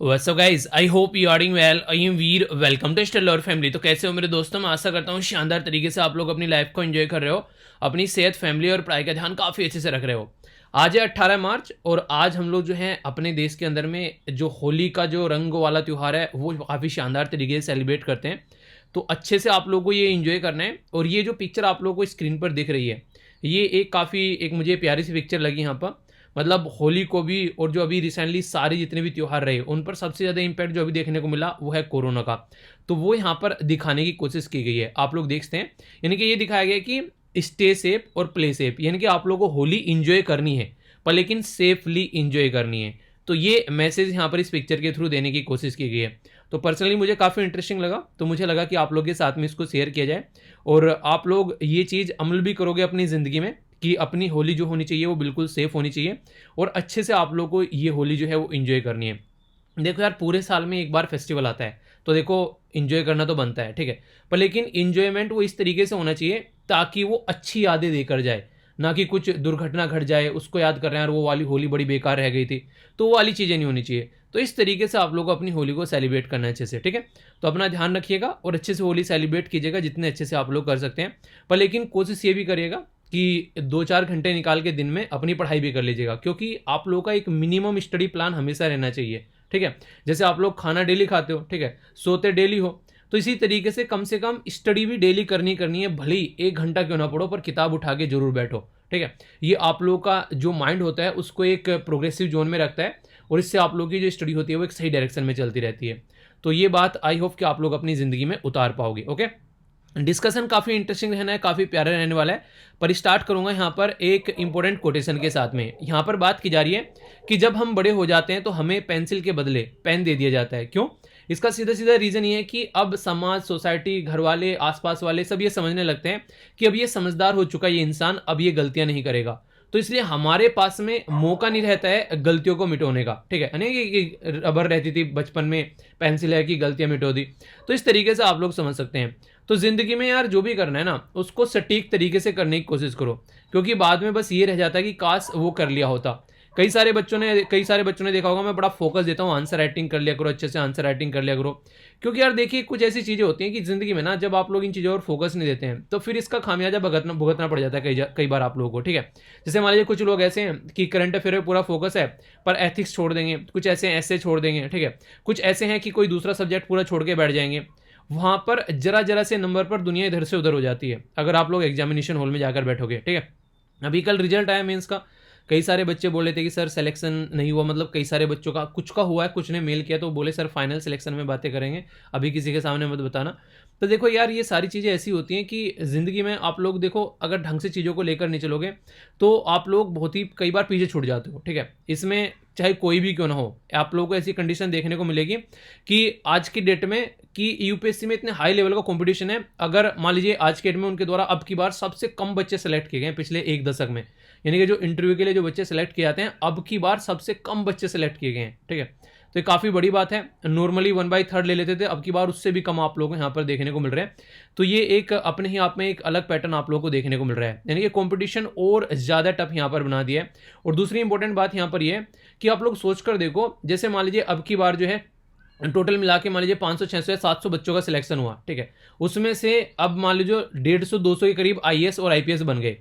What's up guys, I hope you are doing well. I am Veer, welcome to Stellar family. तो कैसे हो मेरे दोस्तों? मैं आशा करता हूँ शानदार तरीके से आप लोग अपनी लाइफ को एंजॉय कर रहे हो, अपनी सेहत, फैमिली और पढ़ाई का ध्यान काफ़ी अच्छे से रख रहे हो। आज है 18 मार्च और आज हम लोग जो है अपने देश के अंदर में जो होली का जो रंग वाला त्यौहार है वो काफ़ी शानदार तरीके से सेलिब्रेट करते हैं। तो अच्छे से आप लोगों को ये एंजॉय करना है। और ये जो पिक्चर आप लोगों को स्क्रीन पर दिख रही है, ये एक मुझे प्यारी सी पिक्चर लगी यहाँ पर। मतलब होली को भी और जो अभी रिसेंटली सारे जितने भी त्योहार रहे उन पर सबसे ज़्यादा इम्पैक्ट जो अभी देखने को मिला वो है कोरोना का। तो वो यहाँ पर दिखाने की कोशिश की गई है, आप लोग देखते हैं। यानी कि ये दिखाया गया है कि स्टे सेफ और प्ले सेफ, यानी कि आप लोगों को होली इंजॉय करनी है पर लेकिन सेफली इंजॉय करनी है। तो ये मैसेज यहाँ पर इस पिक्चर के थ्रू देने की कोशिश की गई है। तो पर्सनली मुझे काफ़ी इंटरेस्टिंग लगा, तो मुझे लगा कि आप लोग के साथ में इसको शेयर किया जाए और आप लोग ये चीज़ अमल भी करोगे अपनी ज़िंदगी में कि अपनी होली जो होनी चाहिए वो बिल्कुल सेफ होनी चाहिए और अच्छे से आप लोग को ये होली जो है वो इन्जॉय करनी है। देखो यार, पूरे साल में एक बार फेस्टिवल आता है तो देखो इन्जॉय करना तो बनता है, ठीक है। पर लेकिन इन्जॉयमेंट वो इस तरीके से होना चाहिए ताकि वो अच्छी यादें देकर जाए, ना कि कुछ दुर्घटना घट जाए उसको याद कर रहे हैं और वो वाली होली बड़ी बेकार रह गई थी, तो वो वाली चीज़ें नहीं होनी चाहिए। तो इस तरीके से आप लोग को अपनी होली को सेलिब्रेट करना है अच्छे से, ठीक है। तो अपना ध्यान रखिएगा और अच्छे से होली सेलिब्रेट कीजिएगा जितने अच्छे से आप लोग कर सकते हैं। पर लेकिन कोशिश ये भी करिएगा कि 2-4 घंटे निकाल के दिन में अपनी पढ़ाई भी कर लीजिएगा, क्योंकि आप लोगों का एक मिनिमम स्टडी प्लान हमेशा रहना चाहिए, ठीक है। जैसे आप लोग खाना डेली खाते हो, ठीक है, सोते डेली हो, तो इसी तरीके से कम स्टडी भी डेली करनी है। भले ही 1 घंटा क्यों ना पढ़ो पर किताब उठा के जरूर बैठो, ठीक है। ये आप लोगों का जो माइंड होता है उसको एक प्रोग्रेसिव जोन में रखता है और इससे आप लोगों की जो स्टडी होती है वो एक सही डायरेक्शन में चलती रहती है। तो ये बात आई होप कि आप लोग अपनी ज़िंदगी में उतार पाओगे। ओके, डिस्कशन काफ़ी इंटरेस्टिंग रहना है, काफ़ी प्यारा रहने वाला है। पर स्टार्ट करूंगा यहाँ पर एक इंपॉर्टेंट कोटेशन के साथ में। यहाँ पर बात की जा रही है कि जब हम बड़े हो जाते हैं तो हमें पेंसिल के बदले पेन दे दिया जाता है। क्यों? इसका सीधा सीधा रीज़न ये है कि अब समाज, सोसाइटी, घर वाले, आसपास वाले सब ये समझने लगते हैं कि अब ये समझदार हो चुका है ये इंसान, अब ये गलतियां नहीं करेगा। तो इसलिए हमारे पास में मौका नहीं रहता है गलतियों को मिटाने का, ठीक है। यानी कि रबर रहती थी बचपन में, पेंसिल है कि गलतियां मिटो दी। तो इस तरीके से आप लोग समझ सकते हैं। तो ज़िंदगी में यार जो भी करना है ना उसको सटीक तरीके से करने की कोशिश करो, क्योंकि बाद में बस ये रह जाता है कि काश वो कर लिया होता। कई सारे बच्चों ने देखा होगा, मैं बड़ा फोकस देता हूँ, आंसर राइटिंग कर लिया करो, अच्छे से आंसर राइटिंग कर लिया करो। क्योंकि यार देखिए, कुछ ऐसी चीज़ें होती हैं कि ज़िंदगी में ना जब आप लोग इन चीज़ों पर फोकस नहीं देते हैं तो फिर इसका खामियाजा भुगतना भुगतना पड़ जाता है कई बार आप लोगों को, ठीक है। जैसे मान लीजिए कुछ लोग ऐसे हैं कि करंट अफेयर में पूरा फोकस है पर एथिक्स छोड़ देंगे, कुछ ऐसे छोड़ देंगे, ठीक है। कुछ ऐसे हैं कि कोई दूसरा सब्जेक्ट पूरा छोड़ के बैठ जाएंगे। वहाँ पर जरा से नंबर पर दुनिया इधर से उधर हो जाती है अगर आप लोग एग्जामिनेशन हॉल में जाकर बैठोगे, ठीक है। अभी कल रिजल्ट आया मेंस का, कई सारे बच्चे बोले थे कि सर सिलेक्शन नहीं हुआ। मतलब कई सारे बच्चों का, कुछ का हुआ है, कुछ ने मेल किया तो बोले सर फाइनल सिलेक्शन में बातें करेंगे, अभी किसी के सामने मत बताना। तो देखो यार, ये सारी चीज़ें ऐसी होती हैं कि ज़िंदगी में आप लोग देखो, अगर ढंग से चीज़ों को लेकर नहीं चलोगे तो आप लोग बहुत ही कई बार पीछे छूट जाते हो, ठीक है। इसमें चाहे कोई भी क्यों ना हो, आप लोगों को ऐसी कंडीशन देखने को मिलेगी कि आज की डेट में कि यूपीएससी में इतने हाई लेवल का कंपटीशन है। अगर मान लीजिए आज के डेट में उनके द्वारा अब की बार सबसे कम बच्चे सेलेक्ट किए गए हैं पिछले 1 दशक में, यानी कि जो इंटरव्यू के लिए जो बच्चे सेलेक्ट किए जाते हैं अब की बार सबसे कम बच्चे सेलेक्ट किए गए हैं, ठीक है। तो ये काफ़ी बड़ी बात है। नॉर्मली 1/3 ले लेते थे, अब की बार उससे भी कम आप लोगों को यहाँ पर देखने को मिल रहा है। तो ये एक अपने ही आप में एक अलग पैटर्न आप लोगों को देखने को मिल रहा है, यानी कि कंपटीशन और ज़्यादा टफ यहाँ पर बना दिया है। और दूसरी इंपॉर्टेंट बात यहाँ पर यह है कि आप लोग सोच कर देखो, जैसे मान लीजिए अब की बार जो है टोटल मिला के मान लीजिए 500, 600 या 700 बच्चों का सिलेक्शन हुआ, ठीक है। उसमें से अब मान लीजिए 150, 200 के करीब आईएएस और आईपीएस बन गए।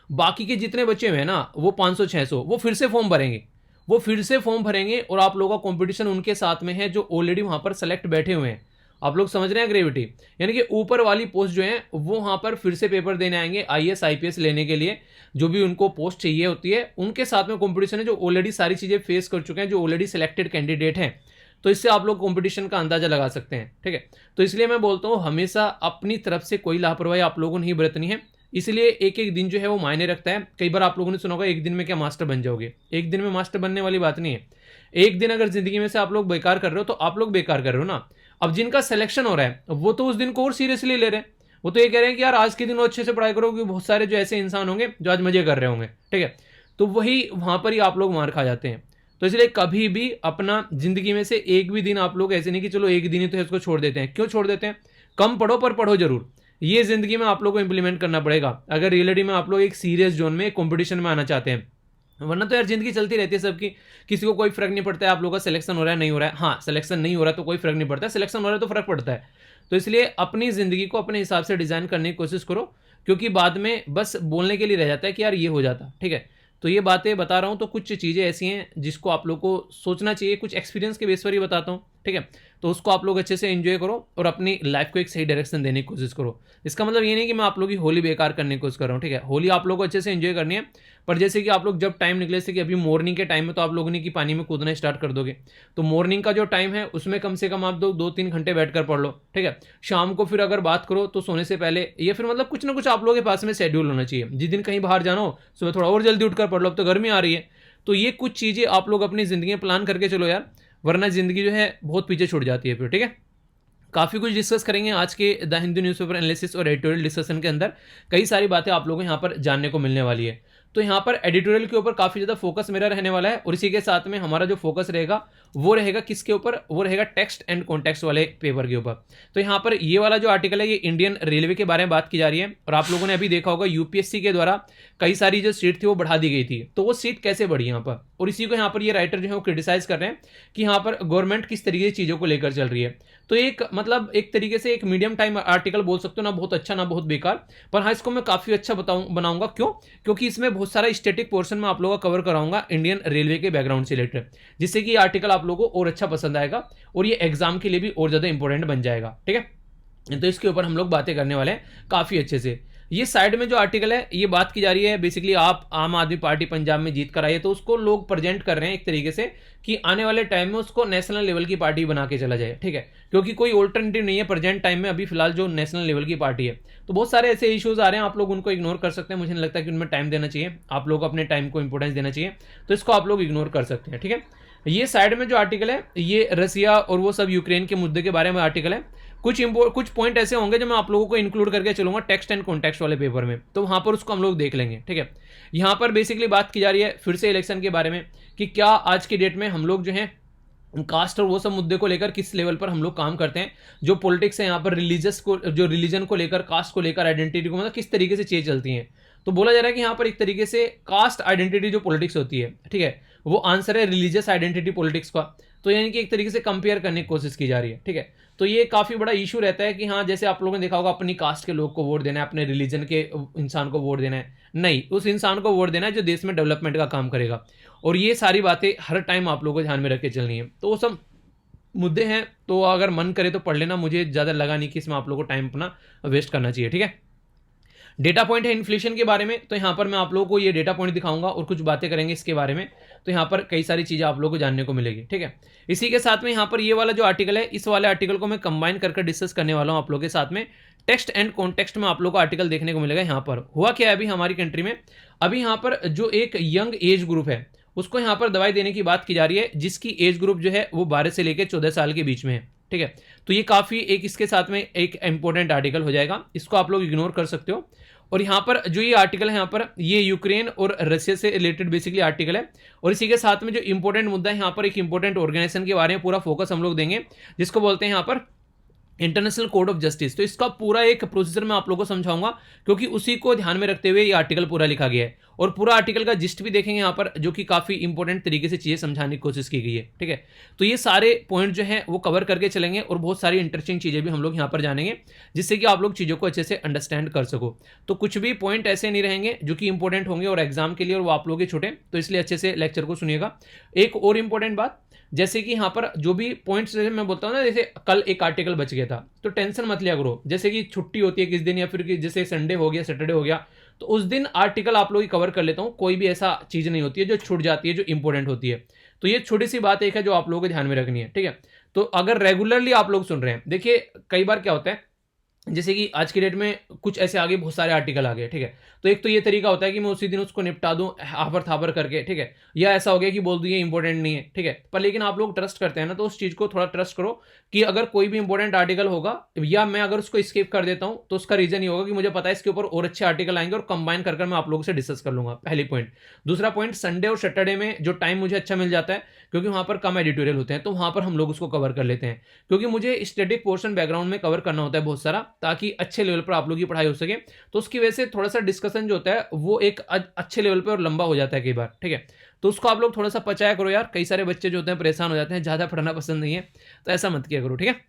बाकी के जितने बच्चे हुए हैं ना वो 500, 600 वो फिर से फॉर्म भरेंगे और आप लोगों का कंपटीशन उनके साथ में है जो ऑलरेडी वहां पर सेलेक्ट बैठे हुए हैं। आप लोग समझ रहे हैं ग्रेविटी, यानी कि ऊपर वाली पोस्ट जो है वो वहां पर फिर से पेपर देने आएंगे आईएएस आईपीएस लेने के लिए, जो भी उनको पोस्ट चाहिए होती है उनके साथ में कंपटीशन है जो ऑलरेडी सारी चीजें फेस कर चुके हैं, जो ऑलरेडी सिलेक्टेड कैंडिडेट हैं। तो इससे आप लोग कंपटीशन का अंदाजा लगा सकते हैं, ठीक है। तो इसलिए मैं बोलता हूँ हमेशा अपनी तरफ से कोई लापरवाही आप लोगों ने नहीं बरतनी है। इसलिए एक एक दिन जो है वो मायने रखता है। कई बार आप लोगों ने सुना होगा एक दिन में क्या मास्टर बन जाओगे, एक दिन में मास्टर बनने वाली बात नहीं है। एक दिन अगर जिंदगी में से आप लोग बेकार कर रहे हो तो आप लोग बेकार कर रहे हो ना। अब जिनका सिलेक्शन हो रहा है वो तो उस दिन को और सीरियसली ले रहे हैं, वो तो ये कह रहे हैं कि यार आज के दिन वो अच्छे से पढ़ाई करो, क्योंकि बहुत सारे जो ऐसे इंसान होंगे जो आज मजे कर रहे होंगे, ठीक है। तो वही वहां पर ही आप लोग मार खा जाते हैं। तो इसलिए कभी भी अपना जिंदगी में से एक भी दिन आप लोग ऐसे नहीं कि चलो एक दिन ही तो इसको छोड़ देते हैं। क्यों छोड़ देते हैं? कम पढ़ो पर पढ़ो जरूर। ये जिंदगी में आप लोग को इंप्लीमेंट करना पड़ेगा अगर रियलिटी में आप लोग एक सीरियस जोन में कंपटीशन में आना चाहते हैं। वरना तो यार जिंदगी चलती रहती है सबकी, किसी को कोई फर्क नहीं पड़ता है आप लोगों का सिलेक्शन हो रहा है नहीं हो रहा है। हाँ, सिलेक्शन नहीं हो रहा है तो कोई फर्क नहीं पड़ता है, सिलेक्शन हो रहा है तो फर्क पड़ता है। तो इसलिए अपनी ज़िंदगी को अपने हिसाब से डिज़ाइन करने की कोशिश करो, क्योंकि बाद में बस बोलने के लिए रह जाता है कि यार ये हो जाता, ठीक है। तो ये बातें बता रहा हूँ तो कुछ चीज़ें ऐसी हैं जिसको आप लोग को सोचना चाहिए, कुछ एक्सपीरियंस के बेस पर ही बताता हूँ, ठीक है। तो उसको आप लोग अच्छे से एंजॉय करो और अपनी लाइफ को एक सही डायरेक्शन देने की कोशिश करो। इसका मतलब ये नहीं कि मैं आप लोग की होली बेकार करने की कोशिश कर रहा हूँ, ठीक है। होली आप लोग को अच्छे से एंजॉय करनी है, पर जैसे कि आप लोग जब टाइम निकले से कि अभी मॉर्निंग के टाइम में तो आप लोगों ने कि पानी में कूदना स्टार्ट कर दोगे, तो मॉर्निंग का जो टाइम है उसमें कम से कम आप 2-3 घंटे बैठ कर पढ़ लो, ठीक है। शाम को फिर अगर बात करो तो सोने से पहले, या फिर मतलब कुछ ना कुछ आप लोगों के पास में शेड्यूल होना चाहिए। जिस दिन कहीं बाहर जाना हो सुबह थोड़ा और जल्दी उठकर पढ़ लो, अब तो गर्मी आ रही है। तो ये कुछ चीज़ें आप लोग अपनी ज़िंदगी में प्लान करके चलो यार, वरना ज़िंदगी जो है बहुत पीछे छूट जाती है फिर, ठीक है। काफ़ी कुछ डिस्कस करेंगे आज के द हिंदू न्यूज़पेपर एनालिसिस और एडिटोरियल डिस्कशन के अंदर। कई सारी बातें आप लोगों को यहाँ पर जानने को मिलने वाली है। तो यहाँ पर एडिटोरियल के ऊपर काफ़ी ज़्यादा फोकस मेरा रहने वाला है, और इसी के साथ में हमारा जो फोकस रहेगा वो रहेगा किसके ऊपर, वो रहेगा टेक्स्ट एंड कॉन्टेक्स्ट वाले पेपर के ऊपर। तो यहाँ पर ये वाला जो आर्टिकल है ये इंडियन रेलवे के बारे में बात की जा रही है, और आप लोगों ने अभी देखा होगा यूपीएससी के द्वारा कई सारी जो सीट थी वो बढ़ा दी गई थी, तो वो सीट कैसे बढ़ी यहाँ पर, और इसी को यहाँ पर ये राइटर जो है वो क्रिटिसाइज कर रहे हैं कि यहाँ पर गवर्नमेंट किस तरीके से चीज़ों को लेकर चल रही है। तो एक मतलब एक तरीके से एक मीडियम टाइम आर्टिकल बोल सकते हो, ना बहुत अच्छा ना बहुत बेकार, पर हाँ इसको मैं काफ़ी अच्छा बनाऊंगा। क्यों? क्योंकि इसमें बहुत सारा स्टैटिक पोर्शन में आप लोगों का कवर कराऊंगा इंडियन रेलवे के बैकग्राउंड से रिलेटेड, जिससे कि ये आर्टिकल आप लोगों को और अच्छा पसंद आएगा और ये एग्जाम के लिए भी और ज़्यादा इंपॉर्टेंट बन जाएगा, ठीक है। तो इसके ऊपर हम लोग बातें करने वाले हैं काफ़ी अच्छे से। ये साइड में जो आर्टिकल है ये बात की जा रही है बेसिकली आप आम आदमी पार्टी पंजाब में जीत कर आई है, तो उसको लोग प्रेजेंट कर रहे हैं एक तरीके से कि आने वाले टाइम में उसको नेशनल लेवल की पार्टी बना के चला जाए, ठीक है। क्योंकि कोई ऑल्टरनेटिव नहीं है प्रेजेंट टाइम में अभी फिलहाल जो नेशनल लेवल की पार्टी है। तो बहुत सारे ऐसे इश्यूज आ रहे हैं, आप लोग उनको इग्नोर कर सकते हैं, मुझे नहीं लगता कि उनमें टाइम देना चाहिए, आप लोग अपने टाइम को इंपॉर्टेंस देना चाहिए, तो इसको आप लोग इग्नोर कर सकते हैं, ठीक है। ये साइड में जो आर्टिकल है ये रसिया और वो सब यूक्रेन के मुद्दे के बारे में आर्टिकल है। कुछ पॉइंट ऐसे होंगे जो मैं आप लोगों को इंक्लूड करके चलूंगा टेक्स्ट एंड कॉन्टेक्स्ट वाले पेपर में, तो वहां पर उसको हम लोग देख लेंगे, ठीक है। यहाँ पर बेसिकली बात की जा रही है फिर से इलेक्शन के बारे में कि क्या आज की डेट में हम लोग जो है कास्ट और वो सब मुद्दे को लेकर किस लेवल पर हम लोग काम करते हैं, जो पॉलिटिक्स है यहाँ पर रिलीजियस को, जो रिलीजन को लेकर, कास्ट को लेकर, आइडेंटिटी को, मतलब किस तरीके से चीज़ें चलती हैं। तो बोला जा रहा है कि यहाँ पर एक तरीके से कास्ट आइडेंटिटी जो पॉलिटिक्स होती है, ठीक है, वो आंसर है रिलीजियस आइडेंटिटी पॉलिटिक्स का। तो यानी कि एक तरीके से कंपेयर करने की कोशिश की जा रही है, ठीक है। तो ये काफ़ी बड़ा इशू रहता है कि हाँ जैसे आप लोगों ने देखा होगा अपनी कास्ट के लोग को वोट देना है, अपने रिलीजन के इंसान को वोट देना है, नहीं, उस इंसान को वोट देना है जो देश में डेवलपमेंट का काम करेगा। और ये सारी बातें हर टाइम आप लोगों को ध्यान में रख के चलनी है। तो वो सब मुद्दे हैं, तो अगर मन करे तो पढ़ लेना, मुझे ज़्यादा लगा नहीं कि इसमें आप लोगों को टाइम अपना वेस्ट करना चाहिए, ठीक है। डेटा पॉइंट है इन्फ्लेशन के बारे में, तो यहाँ पर मैं आप लोगों को ये डेटा पॉइंट दिखाऊंगा और कुछ बातें करेंगे इसके बारे में, तो यहाँ पर कई सारी चीज़ें आप लोगों को जानने को मिलेगी, ठीक है। इसी के साथ में यहाँ पर ये वाला जो आर्टिकल है, इस वाले आर्टिकल को मैं कंबाइन करके डिस्कस करने वाला हूँ आप लोगों के साथ में। टेक्स्ट एंड कॉन्टेक्स्ट में आप लोगों को आर्टिकल देखने को मिलेगा। यहाँ पर हुआ क्या है अभी हमारी कंट्री में, अभी यहाँ पर जो एक यंग एज ग्रुप है उसको यहाँ पर दवाई देने की बात की जा रही है, जिसकी एज ग्रुप जो है वो 12 से लेकर 14 साल के बीच में है, ठीक है। तो ये काफ़ी एक इसके साथ में एक इंपॉर्टेंट आर्टिकल हो जाएगा, इसको आप लोग इग्नोर कर सकते हो। और यहाँ पर जो ये आर्टिकल है, यहाँ पर ये यूक्रेन और रशिया से रिलेटेड बेसिकली आर्टिकल है, और इसी के साथ में जो इंपॉर्टेंट मुद्दा है यहाँ पर एक इंपॉर्टेंट ऑर्गेनाइजेशन के बारे में पूरा फोकस हम लोग देंगे, जिसको बोलते हैं यहाँ पर इंटरनेशनल कोड ऑफ जस्टिस। तो इसका पूरा एक प्रोसीजर मैं आप लोगों को समझाऊंगा, क्योंकि उसी को ध्यान में रखते हुए ये आर्टिकल पूरा लिखा गया है, और पूरा आर्टिकल का जिस्ट भी देखेंगे यहाँ पर, जो कि काफ़ी इंपॉर्टेंट तरीके से चीज़ें समझाने की कोशिश की गई है, ठीक है। तो ये सारे पॉइंट जो है वो कवर करके चलेंगे, और बहुत सारी इंटरेस्टिंग चीज़ें भी हम लोग यहाँ पर जानेंगे, जिससे कि आप लोग चीज़ों को अच्छे से अंडरस्टैंड कर सको। तो कुछ भी पॉइंट ऐसे नहीं रहेंगे जो कि इंपॉर्टेंट होंगे और एग्जाम के लिए, और वो आप लोग के छूटे, तो इसलिए अच्छे से लेक्चर को सुनिएगा। एक और इंपॉर्टेंट बात, जैसे कि यहाँ पर जो भी पॉइंट्स जैसे मैं बोलता हूँ ना, जैसे कल एक आर्टिकल बच गया था, तो टेंशन मत लिया करो, जैसे कि छुट्टी होती है किस दिन, या फिर जैसे संडे हो गया, सैटरडे हो गया, तो उस दिन आर्टिकल आप लोग ही कवर कर लेता हूँ। कोई भी ऐसा चीज़ नहीं होती है जो छूट जाती है, जो इंपॉर्टेंट होती है। तो ये छोटी सी बात एक है जो आप लोगों को ध्यान में रखनी है, ठीक है। तो अगर रेगुलरली आप लोग सुन रहे हैं, देखिए कई बार क्या होता है, जैसे कि आज की डेट में कुछ ऐसे आगे बहुत सारे आर्टिकल आ गए, ठीक है। तो एक तो ये तरीका होता है कि मैं उसी दिन उसको निपटा दूं हाफर थापर करके, ठीक है, या ऐसा हो गया कि बोल दूं ये इंपॉर्टेंट नहीं है, ठीक है। पर लेकिन आप लोग ट्रस्ट करते हैं ना, तो उस चीज़ को थोड़ा ट्रस्ट करो कि अगर कोई भी इंपॉर्टेंट आर्टिकल होगा, या मैं अगर उसको स्किप कर देता हूं, तो उसका रीजन ये होगा कि मुझे पता है इसके ऊपर और अच्छे आर्टिकल आएंगे, और कंबाइन कर मैं आप लोगों से डिस्कस कर लूंगा, पहली पॉइंट। दूसरा पॉइंट, संडे और सैटरडे में जो टाइम मुझे अच्छा मिल जाता है, क्योंकि वहां पर कम एडिटोरियल होते हैं, तो वहां पर हम लोग उसको कवर कर लेते हैं, क्योंकि मुझे स्टैटिक पोर्शन बैकग्राउंड में कवर करना होता है बहुत सारा, ताकि अच्छे लेवल पर आप लोगों की पढ़ाई हो सके। तो उसकी वजह से थोड़ा सा डिस्कशन जो होता है वो एक अच्छे लेवल पर और लंबा हो जाता है कई बार, ठीक है। तो उसको आप लोग थोड़ा सा पचाया करो यार, कई सारे बच्चे जो होते हैं परेशान हो जाते हैं, ज़्यादा पढ़ना पसंद नहीं है, तो ऐसा मत किया करो, ठीक है।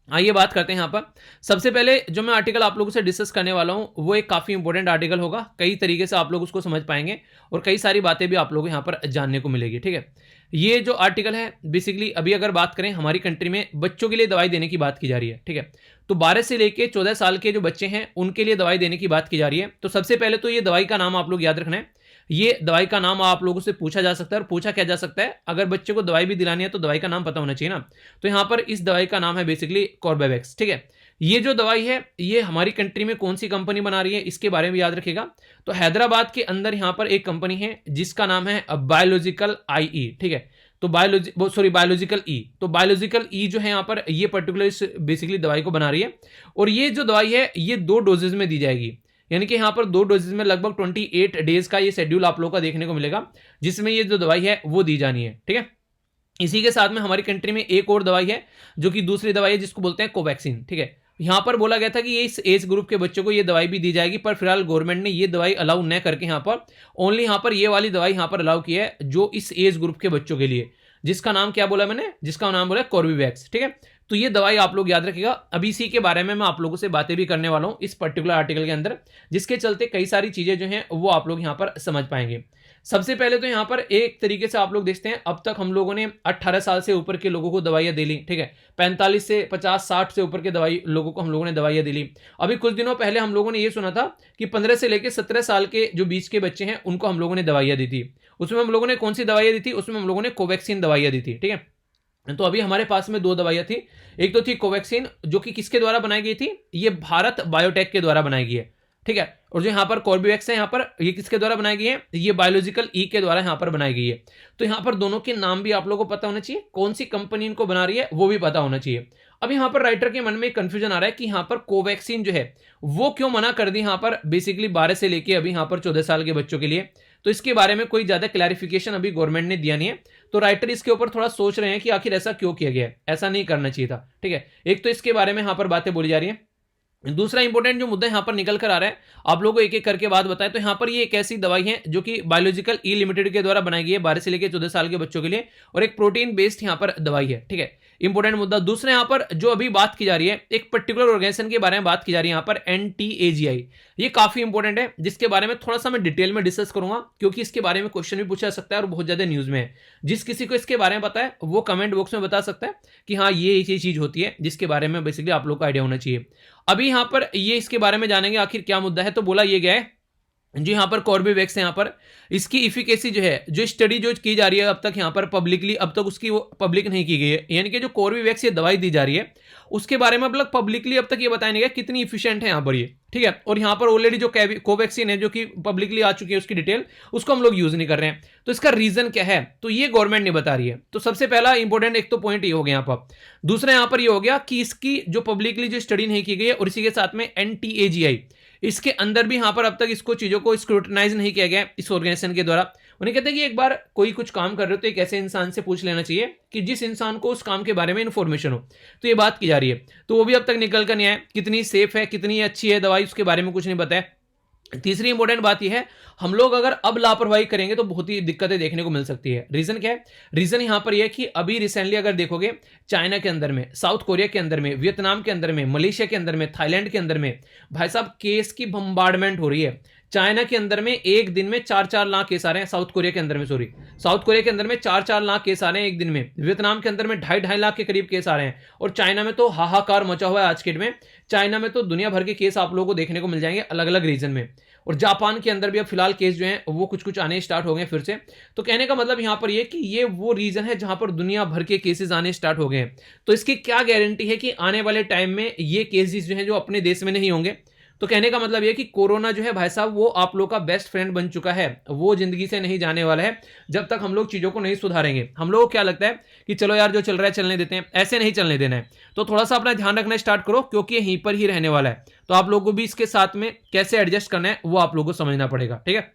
आइए बात करते हैं यहाँ पर। सबसे पहले जो मैं आर्टिकल आप लोगों से डिस्कस करने वाला हूँ वो एक काफ़ी इंपॉर्टेंट आर्टिकल होगा, कई तरीके से आप लोग उसको समझ पाएंगे और कई सारी बातें भी आप लोगों को यहाँ पर जानने को मिलेगी, ठीक है। ये जो आर्टिकल है बेसिकली अभी अगर बात करें हमारी कंट्री में बच्चों के लिए दवाई देने की बात की जा रही है, ठीक है। तो 12 से लेके 14 साल के जो बच्चे हैं उनके लिए दवाई देने की बात की जा रही है। तो सबसे पहले तो ये दवाई का नाम आप लोग याद रखना है। ये दवाई का नाम आप लोगों से पूछा जा सकता है और पूछा क्या जा सकता है, अगर बच्चे को दवाई भी दिलानी है तो दवाई का नाम पता होना चाहिए ना। तो यहाँ पर इस दवाई का नाम है बेसिकली कॉर्बेवैक्स, ठीक है। ये जो दवाई है ये हमारी कंट्री में कौन सी कंपनी बना रही है इसके बारे में याद रखिएगा। तो हैदराबाद के अंदर यहाँ पर एक कंपनी है जिसका नाम है बायोलॉजिकल आई, ठीक है। तो बायोलॉजिकल ई, तो बायोलॉजिकल ई जो है यहाँ पर ये पर्टिकुलर इस बेसिकली दवाई को बना रही है। और ये जो दवाई है ये 2 डोजेज में दी जाएगी, यानी कि यहाँ पर 2 डोजेज में लगभग 28 डेज का ये शेड्यूल आप लोगों का देखने को मिलेगा जिसमें ये जो दवाई है वो दी जानी है, ठीक है। इसी के साथ में हमारी कंट्री में एक और दवाई है जो कि दूसरी दवाई है जिसको बोलते हैं कोवैक्सीन, ठीक है। यहाँ पर बोला गया था कि ये इस एज ग्रुप के बच्चों को ये दवाई भी दी जाएगी, पर फिलहाल गवर्नमेंट ने ये दवाई अलाउ न करके यहाँ पर ओनली यहाँ पर ये वाली दवाई यहाँ पर अलाउ की है जो इस एज ग्रुप के बच्चों के लिए, जिसका नाम क्या बोला मैंने, जिसका नाम बोला कॉर्बेवैक्स, ठीक है। तो ये दवाई आप लोग याद रखिएगा। अभी इसी के बारे में मैं आप लोगों से बातें भी करने वाला हूं इस पर्टिकुलर आर्टिकल के अंदर, जिसके चलते कई सारी चीजें जो हैं वो आप लोग यहां पर समझ पाएंगे। सबसे पहले तो यहां पर एक तरीके से आप लोग देखते हैं, अब तक हम लोगों ने 18 साल से ऊपर के लोगों को दवाइयां दे ली, ठीक है। 45 से 50 60 से ऊपर के दवाई लोगों को हम लोगों ने दवाइयां दे ली। अभी कुछ दिनों पहले हम लोगों ने ये सुना था कि 15 से लेकर 17 साल के जो बीच के बच्चे हैं उनको हम लोगों ने दवाइयां दी थी। उसमें हम लोगों ने कौन सी दवाइयां दी थी, उसमें हम लोगों ने कोवैक्सीन दवाइयां दी थी, ठीक है। तो अभी हमारे पास में 2 दवाइयां थी, एक तो थी कोवैक्सीन जो कि किसके द्वारा बनाई गई थी, ये भारत बायोटेक के द्वारा बनाई गई है, ठीक है। और जो यहाँ पर कॉर्बेवैक्स है यहाँ पर ये किसके द्वारा बनाई गई है, ये बायोलॉजिकल ई के द्वारा यहाँ पर बनाई गई है। तो यहाँ पर दोनों के नाम भी आप लोगों को पता होना चाहिए, कौन सी कंपनी इनको बना रही है वो भी पता होना चाहिए। अब यहाँ पर राइटर के मन में कंफ्यूजन आ रहा है कि यहाँ पर कोवैक्सीन जो है वो क्यों मना कर दी यहाँ पर बेसिकली 12 से लेके अभी यहाँ पर 14 साल के बच्चों के लिए। तो इसके बारे में कोई ज्यादा क्लैरिफिकेशन अभी गवर्नमेंट ने दिया नहीं है। तो राइटर इसके ऊपर थोड़ा सोच रहे हैं कि आखिर ऐसा क्यों किया गया है, ऐसा नहीं करना चाहिए था, ठीक है। एक तो इसके बारे में यहाँ पर बातें बोली जा रही है। दूसरा इंपॉर्टेंट जो मुद्दा यहाँ पर निकल कर आ रहा है, आप लोगों को एक एक करके बात बताएं। तो यहाँ पर ये एक ऐसी दवाई है जो कि बायोलॉजिकल ई लिमिटेड के द्वारा बनाई गई है 12 से लेकर 14 साल के बच्चों के लिए, और एक प्रोटीन बेस्ड यहाँ पर दवाई है, ठीक है। इंपॉर्टेंट मुद्दा दूसरा यहाँ पर जो अभी बात की जा रही है, एक पर्टिकुलर ऑर्गेनाइजेशन के बारे में बात की जा रही है यहाँ पर, NTAGI। ये काफी इंपॉर्टेंट है जिसके बारे में थोड़ा सा मैं डिटेल में डिस्कस करूंगा क्योंकि इसके बारे में क्वेश्चन भी पूछा जा सकता है और बहुत ज्यादा न्यूज में है। जिस किसी को इसके बारे में पता है वो कमेंट बॉक्स में बता सकता है कि हाँ ये चीज होती है, जिसके बारे में बेसिकली आप लोग को आइडिया होना चाहिए। अभी यहाँ पर ये इसके बारे में जानेंगे आखिर क्या मुद्दा है। तो बोला ये गया है जो यहाँ पर कॉर्बेवैक्स है, यहाँ पर इसकी इफिकेसी जो है, जो स्टडी जो की जा रही है अब तक यहाँ पर पब्लिकली, अब तक उसकी वो पब्लिक नहीं की गई है, यानी कि जो कॉर्बेवैक्स ये दवाई दी जा रही है उसके बारे में अब पब्लिकली अब तक ये बताया नहीं गया कितनी इफिशिएंट है यहाँ पर ये, ठीक है। और यहाँ पर ऑलरेडी जो कोवैक्सीन है जो कि पब्लिकली आ चुकी है उसकी डिटेल, उसको हम लोग यूज नहीं कर रहे हैं। तो इसका रीजन क्या है, तो ये गवर्नमेंट नहीं बता रही है। तो सबसे पहला इंपॉर्टेंट एक तो पॉइंट ये हो गया यहाँ पर। दूसरा यहाँ पर ये हो गया कि इसकी जो पब्लिकली जो स्टडी नहीं की गई है, और इसी के साथ में NTAGI इसके अंदर भी यहाँ पर अब तक इसको चीजों को स्क्रूटनाइज नहीं किया गया इस ऑर्गेनाइजेशन के द्वारा। उन्हें कहते हैं कि एक बार कोई कुछ काम कर रहे हो तो एक ऐसे इंसान से पूछ लेना चाहिए कि जिस इंसान को उस काम के बारे में इन्फॉर्मेशन हो। तो ये बात की जा रही है, तो वो भी अब तक निकल कर नहीं आया, कितनी सेफ है कितनी अच्छी है दवाई उसके बारे में कुछ नहीं बताया। तीसरी इंपॉर्टेंट बात यह है, हम लोग अगर अब लापरवाही करेंगे तो बहुत ही दिक्कतें देखने को मिल सकती है। रीजन क्या है, रीजन यहां पर यह है कि अभी रिसेंटली अगर देखोगे चाइना के अंदर में, साउथ कोरिया के अंदर में, वियतनाम के अंदर में, मलेशिया के अंदर में, थाईलैंड के अंदर में भाई साहब केस की बम्बार्डमेंट हो रही है। चाइना के अंदर में एक दिन में 4-4 लाख केस आ रहे हैं, साउथ कोरिया के अंदर में साउथ कोरिया के अंदर में 4-4 लाख केस आ रहे हैं एक दिन में, वियतनाम के अंदर में 2.5 लाख के करीब केस आ रहे हैं, और चाइना में तो हाहाकार मचा हुआ है आज के डेट में। चाइना में तो दुनिया भर के केस आप लोगों को देखने को मिल जाएंगे अलग अलग रीजन में। और जापान के अंदर भी अब फिलहाल केस जो हैं वो कुछ कुछ आने स्टार्ट हो गए फिर से। तो कहने का मतलब यहां पर ये कि ये वो रीजन है जहां पर दुनिया भर के केसेस आने स्टार्ट हो गए हैं। तो इसकी क्या गारंटी है कि आने वाले टाइम में ये केसेस जो हैं जो अपने देश में नहीं होंगे। तो कहने का मतलब ये कि कोरोना जो है भाई साहब वो आप लोग का बेस्ट फ्रेंड बन चुका है, वो जिंदगी से नहीं जाने वाला है जब तक हम लोग चीजों को नहीं सुधारेंगे। हम लोगों को क्या लगता है कि चलो यार जो चल रहा है चलने देते हैं, ऐसे नहीं चलने देना है। तो थोड़ा सा अपना ध्यान रखना स्टार्ट करो क्योंकि यहीं पर ही रहने वाला है। तो आप लोगों को भी इसके साथ में कैसे एडजस्ट करना है वो आप लोगों को समझना पड़ेगा, ठीक है।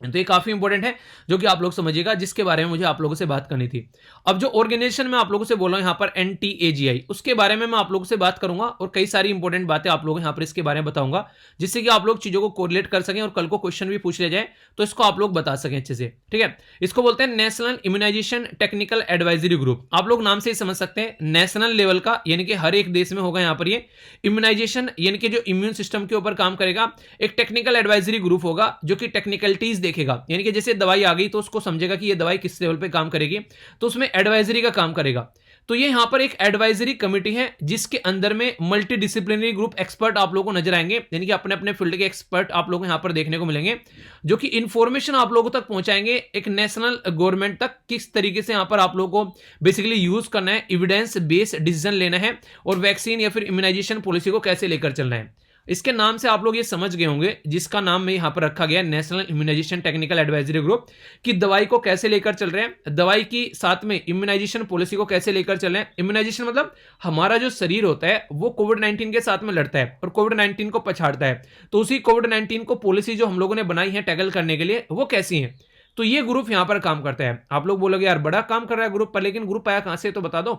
तो ये काफी इंपॉर्टेंट है जो कि आप लोग समझिएगा, जिसके बारे में मुझे आप लोगों से बात करनी थी। अब जो ऑर्गेनाइजेशन मैं आप लोगों से बोल रहा हूं यहां पर NTAGI, उसके बारे में मैं आप लोगों से बात करूंगा और कई सारी इंपॉर्टेंट बातें आप लोगों को यहां पर इसके बारे में बताऊंगा, जिससे कि आप लोग चीजों को कोरिलेट कर सकें और कल को क्वेश्चन भी पूछ ले जाए तो इसको आप लोग बता सकें अच्छे से। ठीक है, इसको बोलते हैं national immunisation technical advisory group. आप लोग नाम से ही समझ सकते हैं, नेशनल लेवल का, यानी कि हर एक देश में होगा यहां पर ये इम्यूनाइजेशन, यानी कि जो इम्यून सिस्टम के ऊपर काम करेगा। एक टेक्निकल एडवाइजरी ग्रुप होगा जो कि टेक्निकलिटीज देखेगा, यानी कि जैसे दवाई आ गई तो उसको समझेगा कि ये दवाई किस लेवल पे काम करेगी, तो उसमें एडवाइजरी का काम करेगा। तो ये यहां पर एक एडवाइजरी कमेटी है जिसके अंदर में मल्टी डिसिप्लिनरी ग्रुप एक्सपर्ट आप लोगों को नजर आएंगे, यानी कि अपने अपने फील्ड के एक्सपर्ट आप लोगों को यहां पर देखने को मिलेंगे, जो कि इंफॉर्मेशन आप लोगों तक पहुंचाएंगे एक नेशनल गवर्नमेंट तक, किस तरीके से यहां पर आप लोगों को बेसिकली यूज करना है, एविडेंस बेस्ड डिसीजन लेना है, और वैक्सीन या फिर इम्यूनाइजेशन पॉलिसी को कैसे लेकर चलना है। इसके नाम से आप लोग ये समझ गए होंगे, जिसका नाम में यहां पर रखा गया national immunisation technical advisory group, कि दवाई को कैसे लेकर चल रहे हैं, दवाई की साथ में इम्यूनाइजेशन पॉलिसी को कैसे लेकर चल रहे हैं। इम्यूनाइजेशन मतलब हमारा जो शरीर होता है वो कोविड-19 के साथ में लड़ता है और कोविड-19 को पछाड़ता है, तो उसी कोविड-19 को पॉलिसी जो हम लोगों ने बनाई है टैकल करने के लिए, वो कैसी है, तो ये ग्रुप यहां पर काम करता है। आप लोग बोलोगे यार बड़ा काम कर रहा है ग्रुप पर, लेकिन ग्रुप आया कहां से, तो बता दो।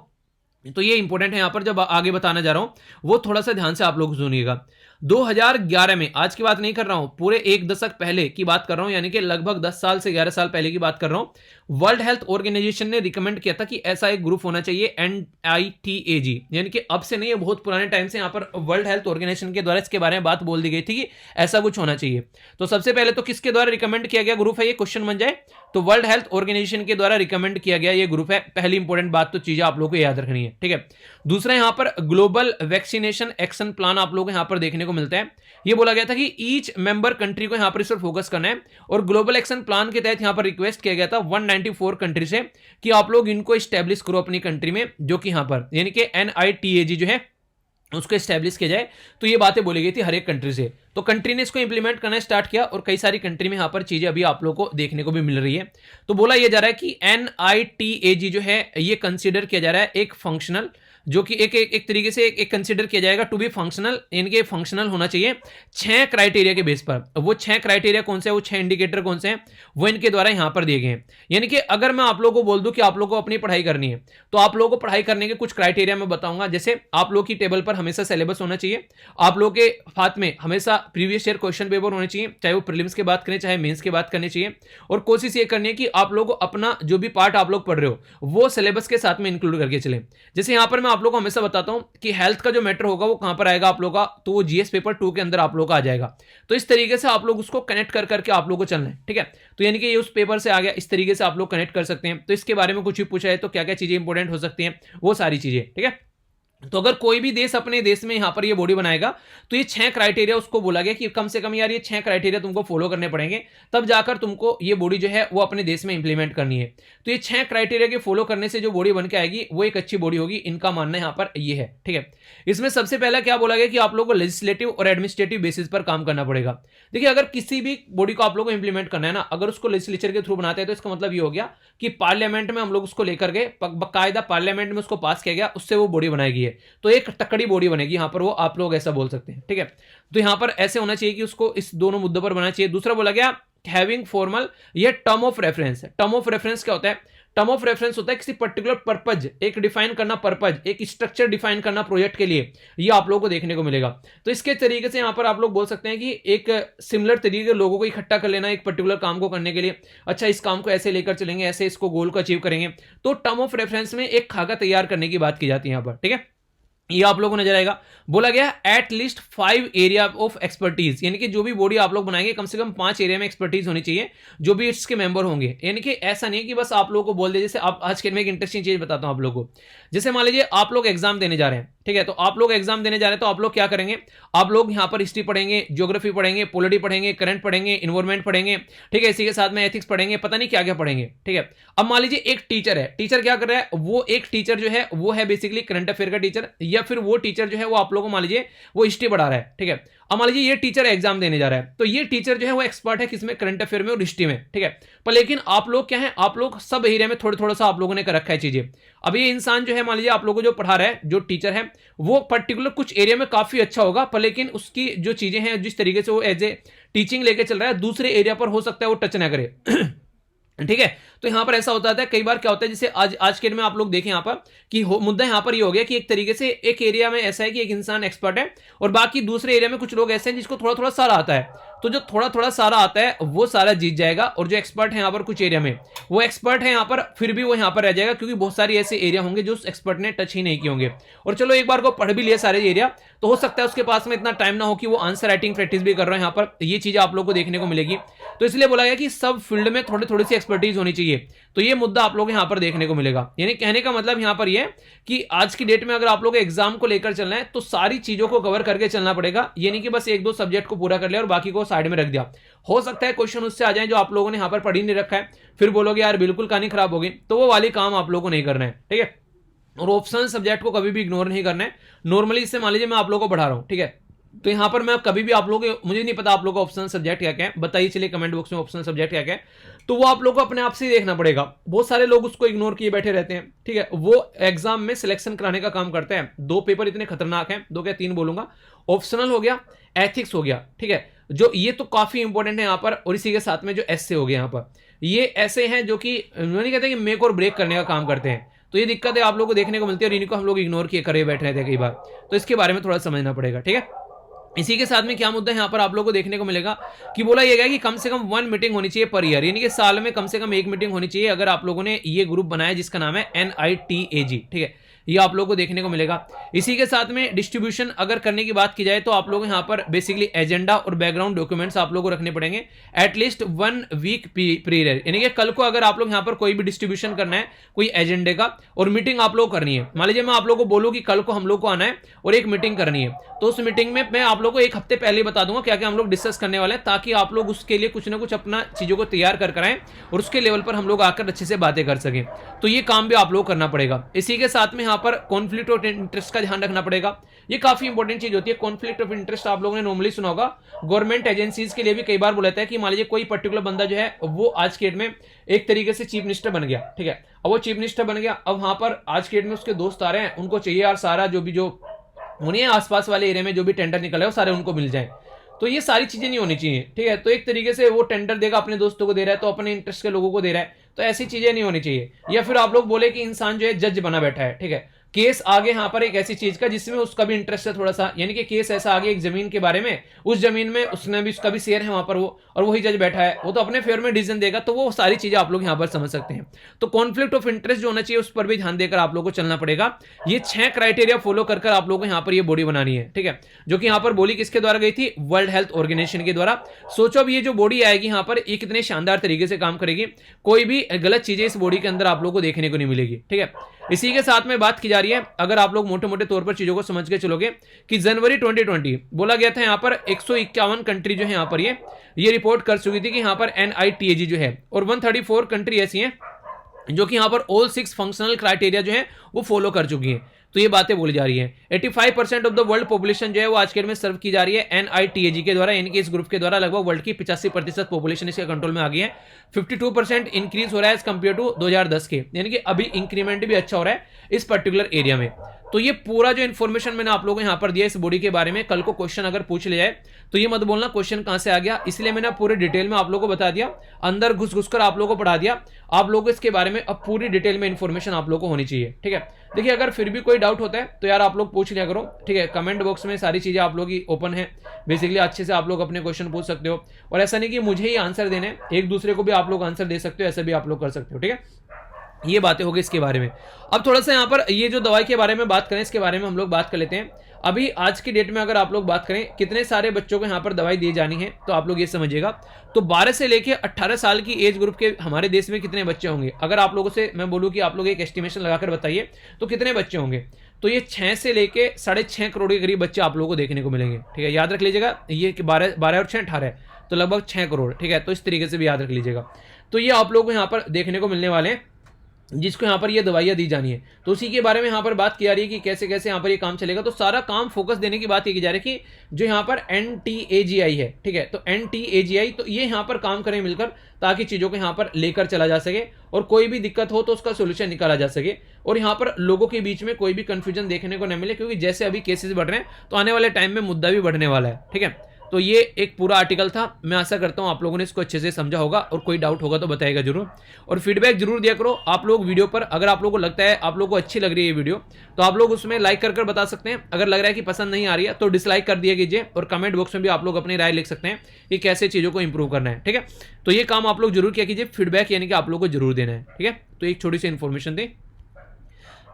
तो ये इंपॉर्टेंट है, यहां पर जब आगे बताने जा रहा हूं वो थोड़ा सा ध्यान से आप लोग सुनिएगा। 2011 में, आज की बात नहीं कर रहा हूं, पूरे एक दशक पहले की बात कर रहा हूं, यानी कि लगभग 10 साल से 11 साल पहले की बात कर रहा हूं। वर्ल्ड हेल्थ ऑर्गेनाइजेशन ने रिकमेंड किया था कि ऐसा एक ग्रुप होना चाहिए, NITAG, यानी कि अब से नहीं, है बहुत पुराने टाइम से यहां पर वर्ल्ड हेल्थ ऑर्गेनाइजेशन के द्वारा इसके बारे में बात बोल दी गई थी कि ऐसा कुछ होना चाहिए। तो सबसे पहले तो किसके द्वारा रिकमेंड किया गया ग्रुप है, ये क्वेश्चन बन जाए, तो वर्ल्ड हेल्थ ऑर्गेनाइजेशन के द्वारा रिकमेंड किया गया ये ग्रुप है। पहली इंपॉर्टेंट बात तो चीजें आप लोगों को याद रखनी है। ठीक है, दूसरा यहां पर ग्लोबल वैक्सीनेशन एक्शन प्लान आप लोगों को यहां पर देखने को मिलता है। ये बोला गया था कि ईच मेंबर कंट्री को यहां पर इस पर फोकस करना है, और ग्लोबल एक्शन प्लान के तहत यहां पर रिक्वेस्ट किया गया था 194 कंट्री से कि आप लोग इनको स्टैब्लिश करो अपनी कंट्री में, जो कि यहां पर यानी कि NITAG जो है उसको स्टैब्लिश किया जाए। तो ये बातें बोली गई थी हर एक कंट्री से, तो कंट्री ने इसको इंप्लीमेंट करना स्टार्ट किया, और कई सारी कंट्री में यहां पर चीजें अभी आप लोगों को देखने को भी मिल रही है। तो बोला यह जा रहा है कि NITAG जो है ये कंसीडर किया जा रहा है एक फंक्शनल, जो कि एक तरीके से एक कंसीडर किया जाएगा टू बी फंक्शनल, इनके फंक्शनल होना चाहिए 6 क्राइटेरिया के बेस पर। वो 6 क्राइटेरिया कौन से हैं, वो 6 इंडिकेटर कौन से हैं, वो इनके द्वारा यहां पर दिए गए हैं। यानी कि अगर मैं आप लोगों को बोल दूं कि आप लोगों को अपनी पढ़ाई करनी है, तो आप लोगों को पढ़ाई करने के कुछ क्राइटेरिया मैं बताऊंगा। जैसे आप लोग की टेबल पर हमेशा सिलेबस होना चाहिए, आप लोग के हाथ में हमेशा प्रीवियस ईयर क्वेश्चन पेपर होने चाहिए, चाहे वो प्रीलिम्स की बात करें चाहे मेंस की बात करनी चाहिए, और कोशिश ये करनी है कि आप लोग अपना जो भी पार्ट आप लोग पढ़ रहे हो वो सिलेबस के साथ में इंक्लूड करके चलें। जैसे यहां पर मैं आप लोग को हमेशा बताता हूं कि हेल्थ का जो मैटर होगा वो कहां पर आएगा आप लोगों का, तो वो जीएस पेपर 2 के अंदर आप लोगों का आ जाएगा। तो इस तरीके से आप लोग उसको कनेक्ट कर करके आप लोगों को चलना है। ठीक है, तो यानी कि ये उस पेपर से आ गया, इस तरीके से आप लोग कनेक्ट कर सकते हैं। तो इसके बारे में कुछ भी पूछा है तो क्या क्या चीजें इंपॉर्टेंट हो सकती हैं, वो सारी चीजें। ठीक है, तो अगर कोई भी देश अपने देश में यहां पर ये बॉडी बनाएगा तो ये 6 क्राइटेरिया उसको बोला गया कि कम से कम यार ये 6 क्राइटेरिया तुमको फॉलो करने पड़ेंगे, तब जाकर तुमको ये बॉडी जो है वो अपने देश में इंप्लीमेंट करनी है। तो ये 6 क्राइटेरिया के फॉलो करने से जो बॉडी बन के आएगी वो एक अच्छी बॉडी होगी, इनका मानना यहां पर ये है। ठीक है, इसमें सबसे पहला क्या बोला गया कि आप लोगों को लेजिस्लेटिव और एडमिनिस्ट्रेटिव बेसिस पर काम करना पड़ेगा। देखिए, अगर किसी भी बॉडी को आप लोगों को इंप्लीमेंट करना है ना, अगर उसको लेजिस्लेचर के थ्रू बनाते हैं तो इसका मतलब ये हो गया कि पार्लियामेंट में हम लोग उसको लेकर गए, बाकायदा पार्लियामेंट में उसको पास किया गया, उससे वो बॉडी बनाएगी है, तो एक तकड़ी बॉडी बनेगी यहां पर, वो आप लोग ऐसा बोल सकते हैं। ठीक है, तो यहां पर ऐसे होना चाहिए कि उसको इस दोनों मुद्दों पर बनाना चाहिए। दूसरा बोला गया हैविंग फॉर्मल, ये टर्म ऑफ रेफरेंस है। टर्म ऑफ रेफरेंस क्या होता है, टर्म ऑफ रेफरेंस होता है किसी पर्टिकुलर पर्पज, एक डिफाइन करना पर्पज, एक स्ट्रक्चर डिफाइन करना प्रोजेक्ट के लिए, ये आप लोगों को देखने को मिलेगा। तो इसके तरीके से यहां पर आप लोग बोल सकते हैं कि एक सिमिलर तरीके के लोगों को इकट्ठा कर लेना एक पर्टिकुलर काम को करने के लिए, अच्छा इस काम को ऐसे लेकर चलेंगे, ऐसे इसको गोल को अचीव करेंगे। तो टर्म ऑफ रेफरेंस में एक खाका तैयार करने की बात की जाती है यहां पर। ठीक है, ये आप लोगों को नजर आएगा। बोला गया at least 5 area of expertise, यानी कि जो भी बॉडी आप लोग बनाएंगे कम से कम 5 एरिया में एक्सपर्टीज होनी चाहिए जो भी इसके मेंबर होंगे। यानी कि ऐसा नहीं कि बस आप लोगों को बोल दे, जैसे आप आज के में एक इंटरेस्टिंग चीज बताता हूं आप लोगों को। जैसे मान लीजिए आप लोग एग्जाम देने जा रहे हैं, ठीक है, तो आप लोग एग्जाम देने जा रहे हैं तो आप लोग क्या करेंगे, आप लोग यहां पर हिस्ट्री पढ़ेंगे, ज्योग्राफी पढ़ेंगे, पॉलिटी पढ़ेंगे, करंट पढ़ेंगे, इन्वायरमेंट पढ़ेंगे, ठीक है, इसी के साथ में एथिक्स पढ़ेंगे, पता नहीं क्या क्या पढ़ेंगे। ठीक है, अब मान लीजिए एक टीचर है, टीचर क्या कर रहा है, वो एक टीचर जो है वो है बेसिकली करंट अफेयर का टीचर, या फिर वो टीचर जो है वो आप लोगों को मान लीजिए वो हिस्ट्री पढ़ा रहा है। ठीक है, अब मान लीजिए ये टीचर एग्जाम देने जा रहा है, तो ये टीचर जो है वो एक्सपर्ट है किसमें, करंट अफेयर में और हिस्ट्री में। ठीक है, पर लेकिन आप लोग क्या है, आप लोग सब एरिया में थोड़ा थोड़ा सा आप लोगों ने कर रखा है चीजें। अब ये इंसान जो है मान लीजिए आप लोगों को जो पढ़ा रहा है, जो टीचर है, वो पर्टिकुलर कुछ एरिया में काफी अच्छा होगा, पर लेकिन उसकी जो चीजें हैं, जिस तरीके से वो एज ए टीचिंग लेके चल रहा है, दूसरे एरिया पर हो सकता है वो टच ना करे। ठीक है, तो यहां पर ऐसा होता है, कई बार क्या होता है, जैसे आज के डेट में आप लोग देखें यहां पर कि मुद्दा यहां पर ये हो गया कि एक तरीके से एक एरिया में ऐसा है कि एक इंसान एक्सपर्ट है और बाकी दूसरे एरिया में कुछ लोग ऐसे हैं जिसको थोड़ा थोड़ा सारा आता है, तो जो थोड़ा थोड़ा सारा आता है वो सारा जीत जाएगा, और जो एक्सपर्ट है यहाँ पर कुछ एरिया में, वो एक्सपर्ट है यहाँ पर, फिर भी वो यहाँ पर रह जाएगा, क्योंकि बहुत सारे ऐसे एरिया होंगे जो उस एक्सपर्ट ने टच ही नहीं किए होंगे। और चलो एक बार को पढ़ भी लिया सारे एरिया, तो हो सकता है उसके पास में इतना टाइम ना हो कि वो आंसर राइटिंग प्रैक्टिस भी कर रहे हैं, यहाँ पर ये चीज आप लोग को देखने को मिलेगी। तो इसलिए बोला गया कि सब फील्ड में थोड़ी थोड़ी सी एक्सपर्टीज होनी चाहिए, तो ये मुद्दा आप लोग यहाँ पर देखने को मिलेगा। यानी कहने का मतलब यहाँ पर ये कि आज की डेट में अगर आप लोग एग्जाम को लेकर चलना है तो सारी चीजों को कवर करके चलना पड़ेगा, ये नहीं कि बस एक दो सब्जेक्ट को पूरा कर लिया और बाकी को साइड में रख दिया। हो सकता है क्वेश्चन उससे आ जाए जो आप लोगों ने यहाँ पर पढ़ ही नहीं रखा है, फिर बोलोगे यार बिल्कुल कहानी खराब होगी, तो वो वाली काम आप लोगों को नहीं करना है, ठीक है। और ऑप्शनल सब्जेक्ट को कभी भी इग्नोर नहीं करना है। नॉर्मली इससे मान लीजिए मैं आप लोगों को पढ़ा रहा हूं, ठीक है, तो यहां पर मैं कभी भी आप लोगों को, मुझे नहीं पता आप लोगों का ऑप्शनल सब्जेक्ट क्या क्या है, बताइए चलिए कमेंट बॉक्स में ऑप्शनल सब्जेक्ट क्या क्या है, तो वो आप लोगों को अपने आप से ही देखना पड़ेगा। बहुत सारे लोग उसको इग्नोर किए बैठे रहते हैं, ठीक है, वो एग्जाम में सिलेक्शन कराने का काम करते हैं। दो पेपर इतने खतरनाक हैं, दो क्या तीन बोलूंगा, ऑप्शनल हो गया, एथिक्स हो गया, ठीक है, जो ये तो काफी इंपॉर्टेंट है यहाँ पर, और इसी के साथ में जो एस्से हो गया यहाँ पर, ये ऐसे हैं जो कि नहीं कहते कि मेक और ब्रेक करने का काम करते हैं। तो ये दिक्कत है आप लोगों को देखने को मिलती है, और इनको हम लोग इग्नोर किए करे बैठ रहे थे कई बार, तो इसके बारे में थोड़ा समझना पड़ेगा, ठीक है। इसी के साथ में क्या मुद्दा यहाँ पर आप लोगों को देखने को मिलेगा कि बोला यह गया कि कम से कम 1 मीटिंग होनी चाहिए पर ईयर, यानी कि साल में कम से कम 1 मीटिंग होनी चाहिए। अगर आप लोगों ने ये ग्रुप बनाया जिसका नाम है NITAG, ठीक है, ये आप लोगों को देखने को मिलेगा। इसी के साथ में डिस्ट्रीब्यूशन अगर करने की बात की जाए तो आप लोग यहाँ पर बेसिकली एजेंडा और बैकग्राउंड डॉक्यूमेंट्स आप लोगों को रखने पड़ेंगे एटलीस्ट 1 वीक प्रीयर, यानी कि कल को अगर आप लोग यहाँ पर कोई भी डिस्ट्रीब्यूशन करना है कोई एजेंडे का और मीटिंग आप लोग करनी है, मान लीजिए मैं आप लोगों को बोलूँ कि कल को हम लोग को आना है और एक मीटिंग करनी है, तो उस मीटिंग में मैं आप लोग को एक हफ्ते पहले बता दूंगा क्या क्या हम लोग डिस्कस करने वाले हैं, ताकि आप लोग उसके लिए कुछ ना कुछ अपना चीजों को तैयार कर आए और उसके लेवल पर हम लोग आकर अच्छे से बातें कर सकें। तो ये काम भी आप लोग करना पड़ेगा। इसी के साथ में यहाँ पर कॉन्फ्लिक्ट ऑफ इंटरेस्ट का ध्यान रखना पड़ेगा, ये काफी इंपॉर्टेंट चीज होती है। कॉन्फ्लिक्ट ऑफ इंटरेस्ट आप लोगों ने नॉर्मली सुना होगा, गवर्नमेंट एजेंसीज के लिए भी कई बार बोलता है कि मान लीजिए कोई पर्टिकुलर बंदा जो है वो आज के डेट में एक तरीके से चीफ मिनिस्टर बन गया, ठीक है, अब वो चीफ मिनिस्टर बन गया, अब वहां पर आज के डेट में उसके दोस्त आ रहे हैं, उनको चाहिए यार सारा जो भी जो उन्हें आसपास वाले एरिया में जो भी टेंडर निकल है वो सारे उनको मिल जाए, तो ये सारी चीजें नहीं होनी चाहिए, ठीक है। तो एक तरीके से वो टेंडर देगा अपने दोस्तों को दे रहा है तो अपने इंटरेस्ट के लोगों को दे रहा है, तो ऐसी चीजें नहीं होनी चाहिए। या फिर आप लोग बोले कि इंसान जो है जज बना बैठा है, ठीक है, केस आगे यहाँ पर एक ऐसी चीज का जिसमें उसका भी इंटरेस्ट है थोड़ा सा, यानी कि केस ऐसा आगे एक जमीन के बारे में, उस जमीन में उसने भी उसका भी शेयर है वहां पर वो, और वही जज बैठा है, वो तो अपने फेवर में डिसीजन देगा, तो वो सारी चीजें आप लोग यहाँ पर समझ सकते हैं। तो कॉन्फ्लिक्ट ऑफ इंटरेस्ट जो होना चाहिए उस पर भी ध्यान देकर आप लोग को चलना पड़ेगा। ये 6 क्राइटेरिया फॉलो कर आप लोगों को यहाँ पर ये बॉडी बनानी है, ठीक है, जो कि यहाँ पर बोली किसके द्वारा गई थी, वर्ल्ड हेल्थ ऑर्गेनाइजेशन के द्वारा। सोचो अब ये जो बॉडी आएगी यहाँ पर ये कितने शानदार तरीके से काम करेगी, कोई भी गलत चीजें इस बॉडी के अंदर आप लोग को देखने को नहीं मिलेगी, ठीक है। इसी के साथ में बात की जा रही है, अगर आप लोग मोटे मोटे तौर पर चीजों को समझ के चलोगे कि जनवरी 2020 बोला गया था यहाँ पर 151 कंट्री जो है यहाँ पर ये रिपोर्ट कर चुकी थी कि यहाँ पर NITAG जो है, और 134 कंट्री ऐसी हैं जो कि यहाँ पर ऑल 6 फंक्शनल क्राइटेरिया जो है वो फॉलो कर चुकी हैं। तो ये बातें बोली जा रही हैं। 85% ऑफ द वर्ल्ड पॉपुलेशन जो है वो आज के डेट में सर्व की जा रही है NITAG के द्वारा, यानी कि इस ग्रुप के द्वारा लगभग वर्ल्ड की 85% पॉपुलेशन इसके कंट्रोल में आ गई है। 52% इंक्रीज हो रहा है एज कंपेयर टू 2010 के, यानी कि अभी इंक्रीमेंट भी अच्छा हो रहा है इस पर्टिकुलर एरिया में। तो ये पूरा जो इन्फॉर्मेशन मैंने आप लोगों को यहाँ पर दिया इस बॉडी के बारे में, कल को क्वेश्चन अगर पूछ लिया जाए तो ये मत बोलना क्वेश्चन कहां से आ गया, इसलिए मैंने पूरे डिटेल में आप लोगों को बता दिया, अंदर घुस घुस कर आप लोगों को पढ़ा दिया। आप लोगों को इसके बारे में अब पूरी डिटेल में इन्फॉर्मेशन आप लोगों को होनी चाहिए, ठीक है। देखिए अगर फिर भी कोई डाउट होता है तो यार आप लोग पूछ लिया करो, ठीक है, कमेंट बॉक्स में सारी चीजें आप लोग की ओपन है, बेसिकली अच्छे से आप लोग अपने क्वेश्चन पूछ सकते हो, और ऐसा नहीं कि मुझे ही आंसर देने, एक दूसरे को भी आप लोग आंसर दे सकते हो, ऐसा भी आप लोग कर सकते हो, ठीक है। ये बातें हो गई इसके बारे में। अब थोड़ा सा यहाँ पर ये जो दवाई के बारे में बात करें, इसके बारे में हम लोग बात कर लेते हैं। अभी आज की डेट में अगर आप लोग बात करें कितने सारे बच्चों को यहाँ पर दवाई दी जानी है, तो आप लोग ये समझिएगा, तो 12 से लेके 18 साल की एज ग्रुप के हमारे देश में कितने बच्चे होंगे, अगर आप लोगों से मैं बोलूँ कि आप लोग एक एस्टिमेशन लगाकर बताइए तो कितने बच्चे होंगे, तो ये 6 से लेके 6.5 करोड़ के करीब बच्चे आप लोगों को देखने को मिलेंगे, ठीक है। याद रख लीजिएगा ये कि 12 और 6 18 तो लगभग 6 करोड़, ठीक है, तो इस तरीके से भी याद रख लीजिएगा। तो ये आप लोग को यहाँ पर देखने को मिलने वाले हैं जिसको यहाँ पर ये दवाइयाँ दी जानी है। तो उसी के बारे में यहाँ पर बात की जा रही है कि कैसे कैसे यहाँ पर ये काम चलेगा। तो सारा काम फोकस देने की बात ये की जा रही है कि जो यहाँ पर NTAGI है, ठीक है, तो NTAGI तो ये यहाँ पर काम करें मिलकर, ताकि चीज़ों को यहाँ पर लेकर चला जा सके और कोई भी दिक्कत हो तो उसका सोल्यूशन निकाला जा सके, और यहाँ पर लोगों के बीच में कोई भी कंफ्यूजन देखने को न मिले, क्योंकि जैसे अभी केसेस बढ़ रहे हैं तो आने वाले टाइम में मुद्दा भी बढ़ने वाला है, ठीक है। तो ये एक पूरा आर्टिकल था। मैं आशा करता हूँ आप लोगों ने इसको अच्छे से समझा होगा, और कोई डाउट होगा तो बताएगा जरूर, और फीडबैक जरूर दिया करो आप लोग वीडियो पर। अगर आप लोगों को लगता है, आप लोगों को अच्छी लग रही है ये वीडियो, तो आप लोग उसमें लाइक कर बता सकते हैं। अगर लग रहा है कि पसंद नहीं आ रही है तो डिसलाइक कर दिया कीजिए, और कमेंट बॉक्स में भी आप लोग अपनी राय लिख सकते हैं कि कैसे चीज़ों को इंप्रूव करना है। ठीक है, तो ये काम आप लोग जरूर किया कीजिए, फीडबैक यानी कि आप लोग को जरूर देना है। ठीक है, तो एक छोटी सी इन्फॉर्मेशन दी।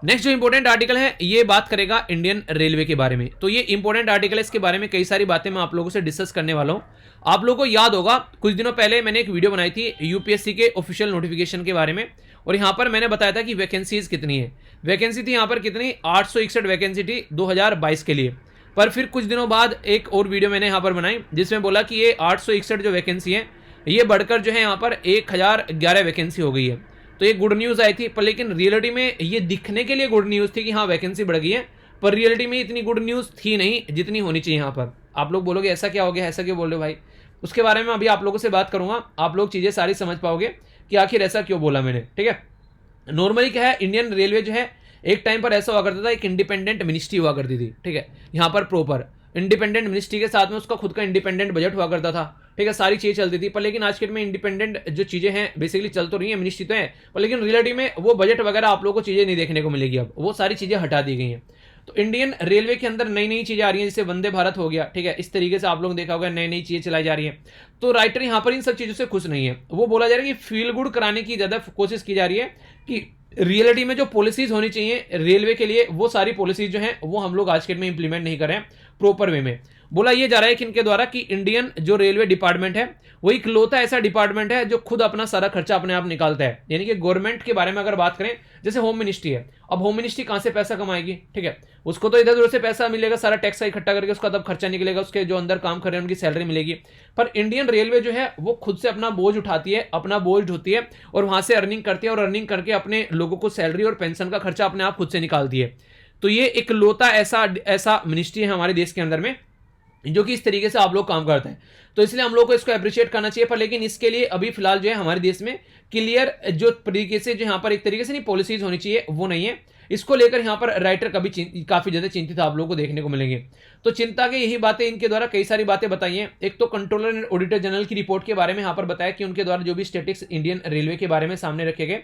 नेक्स्ट जो इंपॉर्टेंट आर्टिकल है ये बात करेगा इंडियन रेलवे के बारे में। तो ये इंपॉर्टेंट आर्टिकल है, इसके बारे में कई सारी बातें मैं आप लोगों से डिस्कस करने वाला हूं। आप लोगों को याद होगा कुछ दिनों पहले मैंने एक वीडियो बनाई थी यूपीएससी के ऑफिशियल नोटिफिकेशन के बारे में, और यहां पर मैंने बताया था कि वैकेंसीज कितनी है। वैकेंसी थी यहां पर कितनी, 861 वैकेंसी थी 2022 के लिए। पर फिर कुछ दिनों बाद एक और वीडियो मैंने यहाँ पर बनाई जिसमें बोला कि ये 861 जो वैकेंसी है ये बढ़कर जो है यहाँ पर 1011 वैकेंसी हो गई है। तो ये गुड न्यूज़ आई थी, पर लेकिन रियलिटी में ये दिखने के लिए गुड न्यूज़ थी कि हाँ वैकेंसी बढ़ गई है, पर रियलिटी में इतनी गुड न्यूज़ थी नहीं जितनी होनी चाहिए। यहाँ पर आप लोग बोलोगे ऐसा क्या हो गया, ऐसा क्यों बोल रहे हो भाई, उसके बारे में अभी आप लोगों से बात करूंगा। आप लोग चीज़ें सारी समझ पाओगे कि आखिर ऐसा क्यों बोला मैंने। ठीक है, नॉर्मली क्या है, इंडियन रेलवे जो है एक टाइम पर ऐसा हुआ करता था, एक इंडिपेंडेंट मिनिस्ट्री हुआ करती थी। ठीक है, यहाँ पर प्रॉपर इंडिपेंडेंट मिनिस्ट्री के साथ में उसका खुद का इंडिपेंडेंट बजट हुआ करता था। ठीक है, सारी चीज़ें चलती थी। पर लेकिन आज के डेट में इंडिपेंडेंट जो चीज़ें हैं बेसिकली चल तो रही है, मिनिस्ट्री तो है, पर लेकिन रियलिटी में वो बजट वगैरह आप लोगों को चीज़ें नहीं देखने को मिलेगी। अब वो सारी चीज़ें हटा दी गई हैं। तो इंडियन रेलवे के अंदर नई नई चीज़ें आ रही हैं, जैसे वंदे भारत हो गया। ठीक है, इस तरीके से आप लोगों ने देखा होगा नई नई चीज़ें चलाई जा रही हैं। तो राइटर यहाँ पर इन सब चीज़ों से खुश नहीं है। वो बोला जा रहा है कि फील गुड कराने की ज़्यादा कोशिश की जा रही है कि रियलिटी में जो पॉलिसीज होनी चाहिए रेलवे के लिए, वो सारी पॉलिसीज जो हैं वो हम लोग आज के डेट में इंप्लीमेंट नहीं कर रहे हैं प्रॉपर वे में। बोला ये जा रहा है कि इनके द्वारा कि इंडियन जो रेलवे डिपार्टमेंट है वो इकलौता ऐसा डिपार्टमेंट है जो खुद अपना सारा खर्चा अपने आप निकालता है। यानी कि गवर्नमेंट के बारे में अगर बात करें, जैसे होम मिनिस्ट्री है, अब होम मिनिस्ट्री कहां से पैसा कमाएगी। ठीक है, उसको तो इधर उधर से पैसा मिलेगा, सारा टैक्स का इकट्ठा करके उसका तब खर्चा निकलेगा, उसके जो अंदर काम कर रहे हैं उनकी सैलरी मिलेगी। पर इंडियन रेलवे जो है वो खुद से अपना बोझ उठाती है, अपना बोझ ढोती है, और वहां से अर्निंग करती है, और अर्निंग करके अपने लोगों को सैलरी और पेंशन का खर्चा अपने आप खुद से निकालती है। तो ये इकलौता ऐसा मिनिस्ट्री है हमारे देश के अंदर में जो कि इस तरीके से आप लोग काम करते हैं। तो इसलिए हम लोग को इसको अप्रिशिएट करना चाहिए। पर लेकिन इसके लिए अभी फिलहाल जो है हमारे देश में क्लियर जो तरीके से जो यहाँ पर एक तरीके से नहीं पॉलिसीज होनी चाहिए वो नहीं है। इसको लेकर यहाँ पर राइटर काफी ज्यादा चिंतित आप लोगों को देखने को मिलेंगे। तो चिंता के यही बातें, इनके द्वारा कई सारी बातें बताई हैं। एक तो कंट्रोलर एंड ऑडिटर जनरल की रिपोर्ट के बारे में यहाँ पर बताया कि उनके द्वारा जो भी स्टेटिक्स इंडियन रेलवे के बारे में सामने रखे गए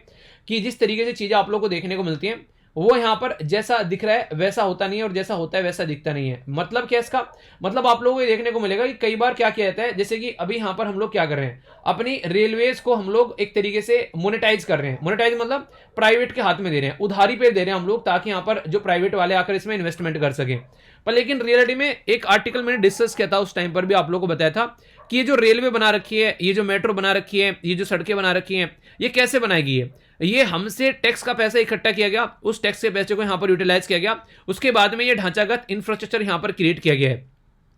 कि जिस तरीके से चीजें आप लोग को देखने को मिलती हैं वो यहाँ पर जैसा दिख रहा है वैसा होता नहीं है, और जैसा होता है वैसा दिखता नहीं है। मतलब क्या इसका मतलब आप लोगों को ये देखने को मिलेगा कि कई बार क्या किया जाता है, जैसे कि अभी यहाँ पर हम लोग क्या कर रहे हैं, अपनी रेलवेज को हम लोग एक तरीके से मोनेटाइज कर रहे हैं। मोनेटाइज मतलब प्राइवेट के हाथ में दे रहे हैं, उधारी पे दे रहे हैं हम लोग, ताकि यहाँ पर जो प्राइवेट वाले आकर इसमें इन्वेस्टमेंट कर सकें। पर लेकिन रियलिटी में एक आर्टिकल मैंने डिस्कस किया था, उस टाइम पर भी आप लोगों को बताया था कि ये जो रेलवे बना रखी है, ये जो मेट्रो बना रखी है, ये जो सड़कें बना रखी हैं, ये कैसे बनाएगी। ये हमसे टैक्स का पैसा इकट्ठा किया गया, उस टैक्स के पैसे को यहाँ पर यूटिलाइज किया गया, उसके बाद में ये ढांचागत इंफ्रास्ट्रक्चर यहाँ पर क्रिएट किया गया है।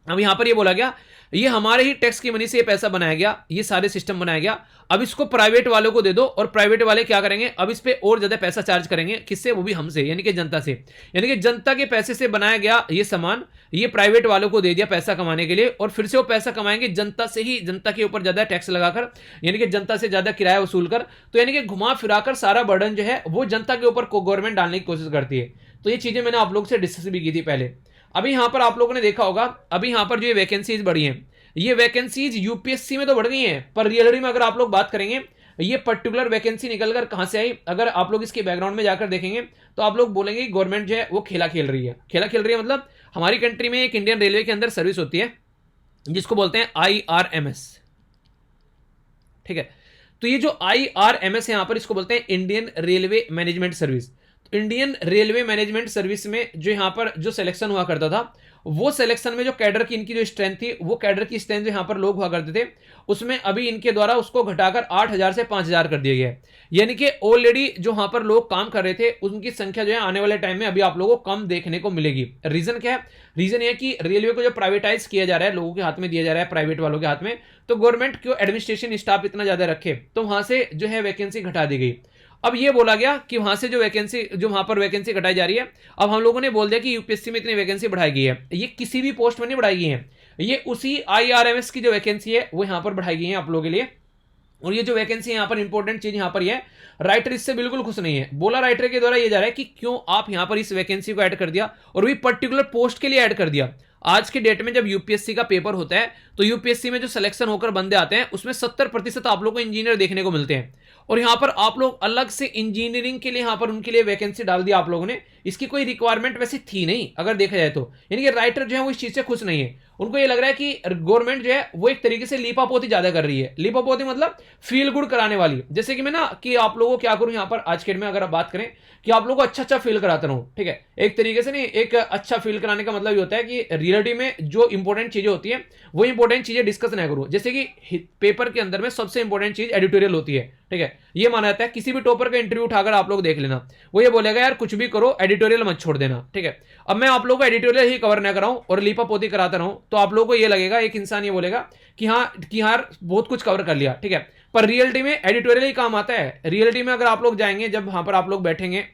अब यहाँ पर ये बोला गया ये हमारे ही टैक्स की मनी से ये पैसा बनाया गया, ये सारे सिस्टम बनाया गया, अब इसको प्राइवेट वालों को दे दो, और प्राइवेट वाले क्या करेंगे, अब इस पे और ज्यादा पैसा चार्ज करेंगे। किससे, वो भी हमसे, यानी कि जनता से। यानी कि जनता के पैसे से बनाया गया ये सामान, ये प्राइवेट वालों को दे दिया पैसा कमाने के लिए, और फिर से वो पैसा कमाएंगे जनता से ही, जनता के ऊपर ज्यादा टैक्स लगाकर, यानी कि जनता से ज्यादा किराया वसूल कर। तो यानी कि घुमा फिराकर सारा बर्डन जो है वो जनता के ऊपर गवर्नमेंट डालने की कोशिश करती है। तो ये चीजें मैंने आप लोग से डिस्कस भी की थी पहले। अभी यहाँ पर आप लोगों ने देखा होगा, अभी यहाँ पर जो ये वैकेंसीज बढ़ी हैं, ये वैकेंसीज यूपीएससी में तो बढ़ गई हैं, पर रियलिटी में अगर आप लोग बात करेंगे ये पर्टिकुलर वैकेंसी निकलकर कहां से आई, अगर आप लोग इसके बैकग्राउंड में जाकर देखेंगे तो आप लोग बोलेंगे कि गवर्नमेंट जो है वो खेला खेल रही है। खेला खेल रही है मतलब हमारी कंट्री में एक इंडियन रेलवे के अंदर सर्विस होती है जिसको बोलते हैं IRMS। ठीक है, तो ये जो IRMS है यहां पर इसको बोलते हैं Indian railway management service. Indian railway management service में जो यहाँ पर जो सिलेक्शन हुआ करता था, वो सिलेक्शन में जो कैडर की इनकी जो स्ट्रेंथ थी, वो कैडर की स्ट्रेंथ जो यहाँ पर लोग हुआ करते थे, उसमें अभी इनके द्वारा उसको घटाकर 8,000 से 5,000 कर दिया गया है। यानी कि ऑलरेडी जो यहाँ पर लोग काम कर रहे थे उनकी संख्या जो है आने वाले टाइम में अभी आप लोगों को कम देखने को मिलेगी। रीजन क्या है, रीजन ये कि रेलवे को जो प्राइवेटाइज किया जा रहा है, लोगों के हाथ में दिया जा रहा है, प्राइवेट वालों के हाथ में, तो गवर्नमेंट क्यों एडमिनिस्ट्रेशन स्टाफ इतना ज्यादा रखे, तो वहां से जो है वैकेंसी घटा दी गई। अब ये बोला गया कि वहां से जो वहां पर वैकेंसी घटाई जा रही है, अब हम लोगों ने बोल दिया कि यूपीएससी में इतनी वैकेंसी बढ़ाई गई है। ये किसी भी पोस्ट में नहीं बढ़ाई गई है, ये उसी IRMS की जो वैकेंसी है वो यहां पर बढ़ाई गई है आप लोगों के लिए। और ये जो वैकेंसी है यहाँ पर इंपॉर्टेंट चीज यहाँ पर ये राइटर इससे बिल्कुल खुश नहीं है। बोला राइटर के द्वारा ये जा रहा है कि क्यों आप यहाँ पर इस वैकेंसी को ऐड कर दिया और भी पर्टिकुलर पोस्ट के लिए ऐड कर दिया। आज के डेट में जब यूपीएससी का पेपर होता है तो यूपीएससी में जो सिलेक्शन होकर बंदे आते हैं उसमें 70% आप लोग को इंजीनियर देखने को मिलते हैं, और यहाँ पर आप लोग अलग से इंजीनियरिंग के लिए यहाँ पर उनके लिए वैकेंसी डाल दिया आप लोगों ने। इसकी कोई रिक्वायरमेंट वैसे थी नहीं अगर देखा जाए तो, यानी कि राइटर जो है वो इस चीज से खुश नहीं है। उनको ये लग रहा है कि गवर्नमेंट जो है वो एक तरीके से लीपापोती ज्यादा कर रही है। लीपापोती मतलब फील गुड कराने वाली। जैसे कि मैं ना कि आप लोगों को क्या करूं यहाँ पर आज के डेट में अगर आप बात करें कि आप लोगों को अच्छा अच्छा फील कराता रहूं, ठीक है, एक तरीके से नहीं, एक अच्छा फील कराने का मतलब ये होता है कि रियलिटी में जो इंपॉर्टेंट चीजें होती है वो इंपॉर्टेंट चीजें डिस्कस ना करूं। जैसे कि पेपर के अंदर में सबसे इंपॉर्टेंट चीज एडिटोरियल होती है, ठीक है, ये माना जाता है। किसी भी टॉपर का इंटरव्यू उठाकर आप लोग देख लेना, वो ये बोलेगा यार कुछ भी करो एडिटोरियल मत छोड़ देना, ठीक है। अब मैं आप लोगों को एडिटोरियल ही कवर ना कराऊं और लीपापोती कराता रहूं तो आप लोगों को ये लगेगा, एक इंसान ये बोलेगा कि हाँ बहुत कुछ कवर कर लिया, ठीक है, पर रियलिटी में एडिटोरियल ही काम आता है। रियलिटी में अगर आप लोग जाएंगे, जब वहां पर आप लोग बैठेंगे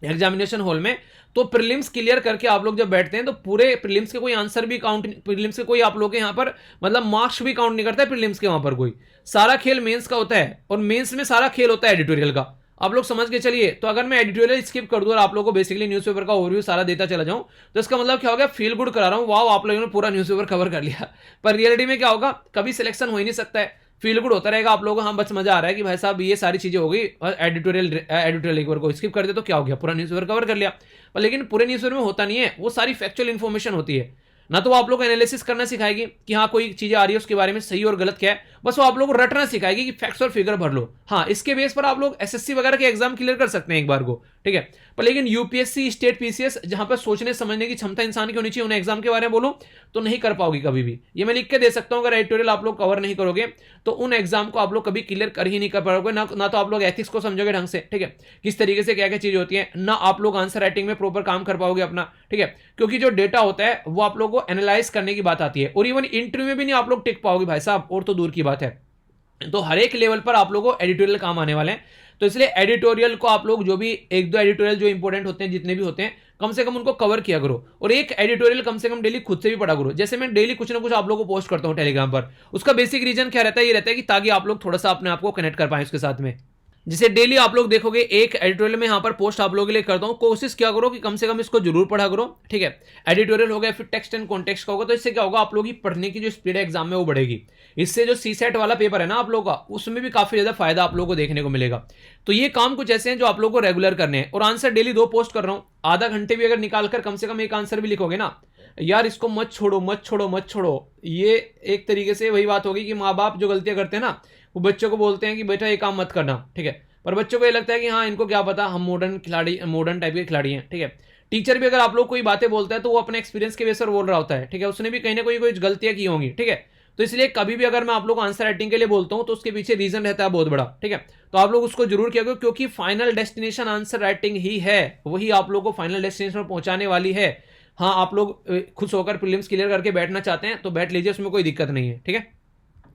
एग्जामिनेशन हॉल में, तो प्रीलिम्स क्लियर करके आप लोग जब बैठते हैं तो पूरे प्रीलिम्स के कोई आंसर भी काउंट, प्रीलिम्स के कोई आप लोग के यहाँ पर मतलब मार्क्स भी काउंट नहीं करता है प्रीलिम्स के, वहां पर कोई सारा खेल मेंस का होता है और मेंस में सारा खेल होता है एडिटोरियल का। आप लोग समझ के चलिए। तो अगर मैं एडिटोरियल स्किप कर दूं और आप लोगों को बेसिकली न्यूज़पेपर का ओवरव्यू सारा देता चला जाऊं तो इसका मतलब क्या होगा, फील गुड करा रहा हूं, वाह आप लोगों ने पूरा न्यूज़पेपर कवर कर लिया, पर रियलिटी में क्या होगा, कभी सिलेक्शन हो ही नहीं सकता है। फील गुड होता रहेगा आप लोगों को, हाँ बस मजा आ रहा है कि भाई साहब ये सारी चीजें हो गई, एडिटोरियल एक बार को स्किप कर दे तो क्या हो गया, पूरा न्यूज़पेपर कवर कर लिया। पर लेकिन पूरे न्यूज़पेपर में होता नहीं है, वो सारी फैक्चुअल इन्फॉर्मेशन होती है। ना तो वो आप लोग को एनालिसिस करना सिखाएगी कि हाँ कोई चीजें आ रही है उसके बारे में सही और गलत क्या है, बस वो आप लोग को रटना सिखाएगी कि फैक्ट्स और फिगर भर लो। हाँ इसके बेस पर आप लोग एसएससी वगैरह के एग्जाम क्लियर कर सकते हैं एक बार को, ठीक है। पर लेकिन यूपीएससी, स्टेट पीसीएस, जहां पर सोचने समझने की क्षमता इंसान की होनी चाहिए, उन एग्जाम के बारे में बोलो तो नहीं कर पाओगी कभी भी। ये मैं लिख के दे सकता हूं, अगर एडिटोरियल आप लोग कवर नहीं करोगे तो उन एग्जाम को आप लोग कभी क्लियर कर ही नहीं कर पाओगे। ना तो आप लोग एथिक्स को समझोगे ढंग से, ठीक है, किस तरीके से क्या क्या चीज होती है, ना आप लोग आंसर राइटिंग में प्रॉपर काम कर पाओगे अपना, ठीक है, क्योंकि जो डेटा होता है वो आप लोग को एनालाइज करने की बात आती है, और इवन इंटरव्यू में भी नहीं आप लोग टिक पाओगे भाई साहब, और तो दूर की बात है। तो हर एक लेवल पर आप लोगों को एडिटोरियल काम आने वाले हैं। तो इसलिए एडिटोरियल को आप लोग जो भी एक दो एडिटोरियल जो इंपॉर्टेंट होते हैं जितने भी होते हैं, कम से कम उनको कवर किया करो, और एक एडिटोरियल कम से कम डेली खुद से भी पढ़ा करो। जैसे मैं डेली कुछ ना कुछ आप लोगों को पोस्ट करता हूं टेलीग्राम पर, उसका बेसिक रीजन क्या रहता है, ये रहता है कि ताकि आप लोग थोड़ा सा अपने आप को कनेक्ट कर पाए उसके साथ में। जिसे डेली आप लोग देखोगे एक एडिटोरियल में यहाँ पर पोस्ट आप लोगों के लिए करता हूँ, कोशिश क्या करो कि कम से कम इसको जरूर पढ़ा करो, ठीक है। एडिटोरियल हो गया, फिर टेक्स्ट एंड कॉन्टेक्स्ट का होगा, तो इससे क्या होगा, आप लोगों की पढ़ने की जो स्पीड है एग्जाम में वो बढ़ेगी। इससे जो सीसेट वाला पेपर है ना आप लोगों का, उसमें भी काफी ज्यादा फायदा आप लोगों को देखने को मिलेगा। तो ये काम कुछ ऐसे हैं जो आप लोगों को रेगुलर करने हैं, और आंसर डेली 2 पोस्ट कर रहा हूँ, आधा घंटे भी अगर निकालकर कम से कम एक आंसर भी लिखोगे ना यार, इसको मत छोड़ो मत छोड़ो मत छोड़ो। ये एक तरीके से वही बात होगी कि माँ बाप जो गलतियां करते हैं ना, वो बच्चों को बोलते हैं कि बेटा ये काम मत करना, ठीक है, पर बच्चों को ये लगता है कि हाँ इनको क्या पता, हम मॉडर्न टाइप के खिलाड़ी हैं, ठीक है। टीचर भी अगर आप लोग कोई बातें बोलता है तो वो अपने एक्सपीरियंस के बेस पर बोल रहा होता है, ठीक है, उसने भी कहीं ना कोई गलतियां की होंगी, ठीक है। तो इसलिए कभी भी अगर मैं आप लोग को आंसर राइटिंग के लिए बोलता हूं तो उसके पीछे रीजन रहता है बहुत बड़ा, ठीक है। तो आप लोग उसको जरूर किया करो, क्योंकि फाइनल डेस्टिनेशन आंसर राइटिंग ही है, वही आप लोग को फाइनल डेस्टिनेशन पर पहुंचाने वाली है। हाँ आप लोग खुश होकर प्रीलिम्स क्लियर करके बैठना चाहते हैं तो बैठ लीजिए, उसमें कोई दिक्कत नहीं है, ठीक है।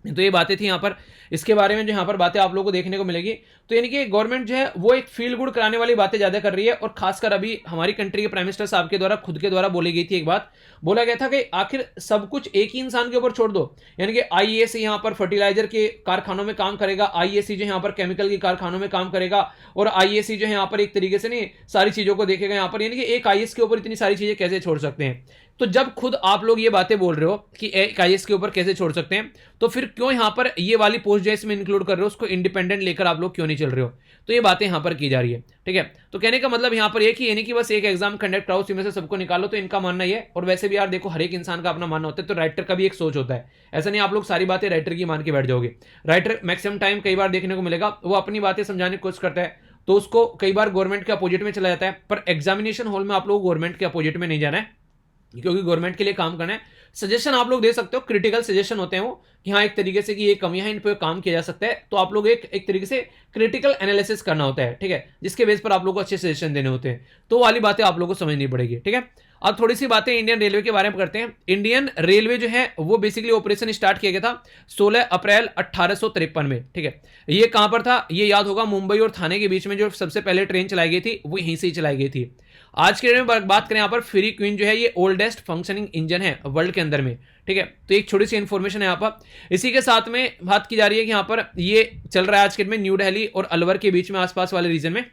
तो ये बातें थी यहाँ पर, इसके बारे में जो यहाँ पर बातें आप लोगों को देखने को मिलेगी। तो यानी कि गवर्नमेंट जो है वो एक फील गुड कराने वाली बातें ज्यादा कर रही है, और खासकर अभी हमारी कंट्री के प्राइम मिनिस्टर साहब के द्वारा खुद के द्वारा बोली गई थी एक बात, बोला गया था कि आखिर सब कुछ एक ही इंसान के ऊपर छोड़ दो। यानी कि आईएएस यहाँ पर फर्टिलाइजर के कारखानों में काम करेगा, आईएएस जो यहाँ पर केमिकल के कारखानों में काम करेगा, और आईएएस जो है यहाँ पर एक तरीके से नहीं सारी चीजों को देखेगा यहाँ पर। यानी कि एक आईएएस के ऊपर इतनी सारी चीजें कैसे छोड़ सकते हैं। तो जब खुद आप लोग ये बातें बोल रहे हो कि एक आईएएस के ऊपर कैसे छोड़ सकते हैं, तो फिर क्यों यहाँ पर ये वाली पोस्ट जो इसमें इंक्लूड कर रहे हो उसको इंडिपेंडेंट लेकर आप लोग क्यों नहीं चल रहे हो। तो ये बातें यहाँ पर की जा रही है, ठीक है। तो कहने का मतलब यहाँ पर ये कि यानी कि बस एक एग्जाम कंडक्ट कराओ, उसमें से सबको निकालो, तो इनका मानना ये। और वैसे भी यार देखो हर एक इंसान का अपना मानना होता है, तो राइटर का भी एक सोच होता है, ऐसा नहीं आप लोग सारी बातें राइटर की मान के बैठ जाओगे। राइटर मैक्सिमम टाइम कई बार देखने को मिलेगा वो अपनी बातें समझाने की कोशिश करता है, तो उसको कई बार गवर्नमेंट के अपोजिट में चला जाता है। पर एग्जामिनेशन हॉल में आप लोग गवर्नमेंट के अपोजिट में नहीं जाना है, क्योंकि गवर्नमेंट के लिए काम करना है। सजेशन आप लोग दे सकते हो, क्रिटिकल सजेशन होते हैं वो, कि हाँ एक तरीके से कि ये कमियां हैं, इन पर काम किया जा सकता है। तो आप लोग एक तरीके से क्रिटिकल एनालिसिस करना होता है, ठीक है, जिसके बेस पर आप लोग को अच्छे सजेशन देने होते हैं। तो वाली बातें आप लोग को समझनी पड़ेगी, ठीक है। अब थोड़ी सी बातें इंडियन रेलवे के बारे में करते हैं। इंडियन रेलवे जो है वो बेसिकली ऑपरेशन स्टार्ट किया गया था 16 अप्रैल 1853 में, ठीक है। ये कहां पर था, ये याद होगा, मुंबई और थाने के बीच में जो सबसे पहले ट्रेन चलाई गई थी वो यहीं से ही चलाई गई थी। आज के डेट में बात करें यहाँ पर फ्री क्वीन जो है ये ओल्डेस्ट फंक्शनिंग इंजन है वर्ल्ड के अंदर में, ठीक है। तो एक छोटी सी इंफॉर्मेशन है यहाँ पर। इसी के साथ में बात की जा रही है कि यहाँ पर ये चल रहा है आज के डेट में न्यू दिल्ली और अलवर के बीच में, आसपास वाले रीजन में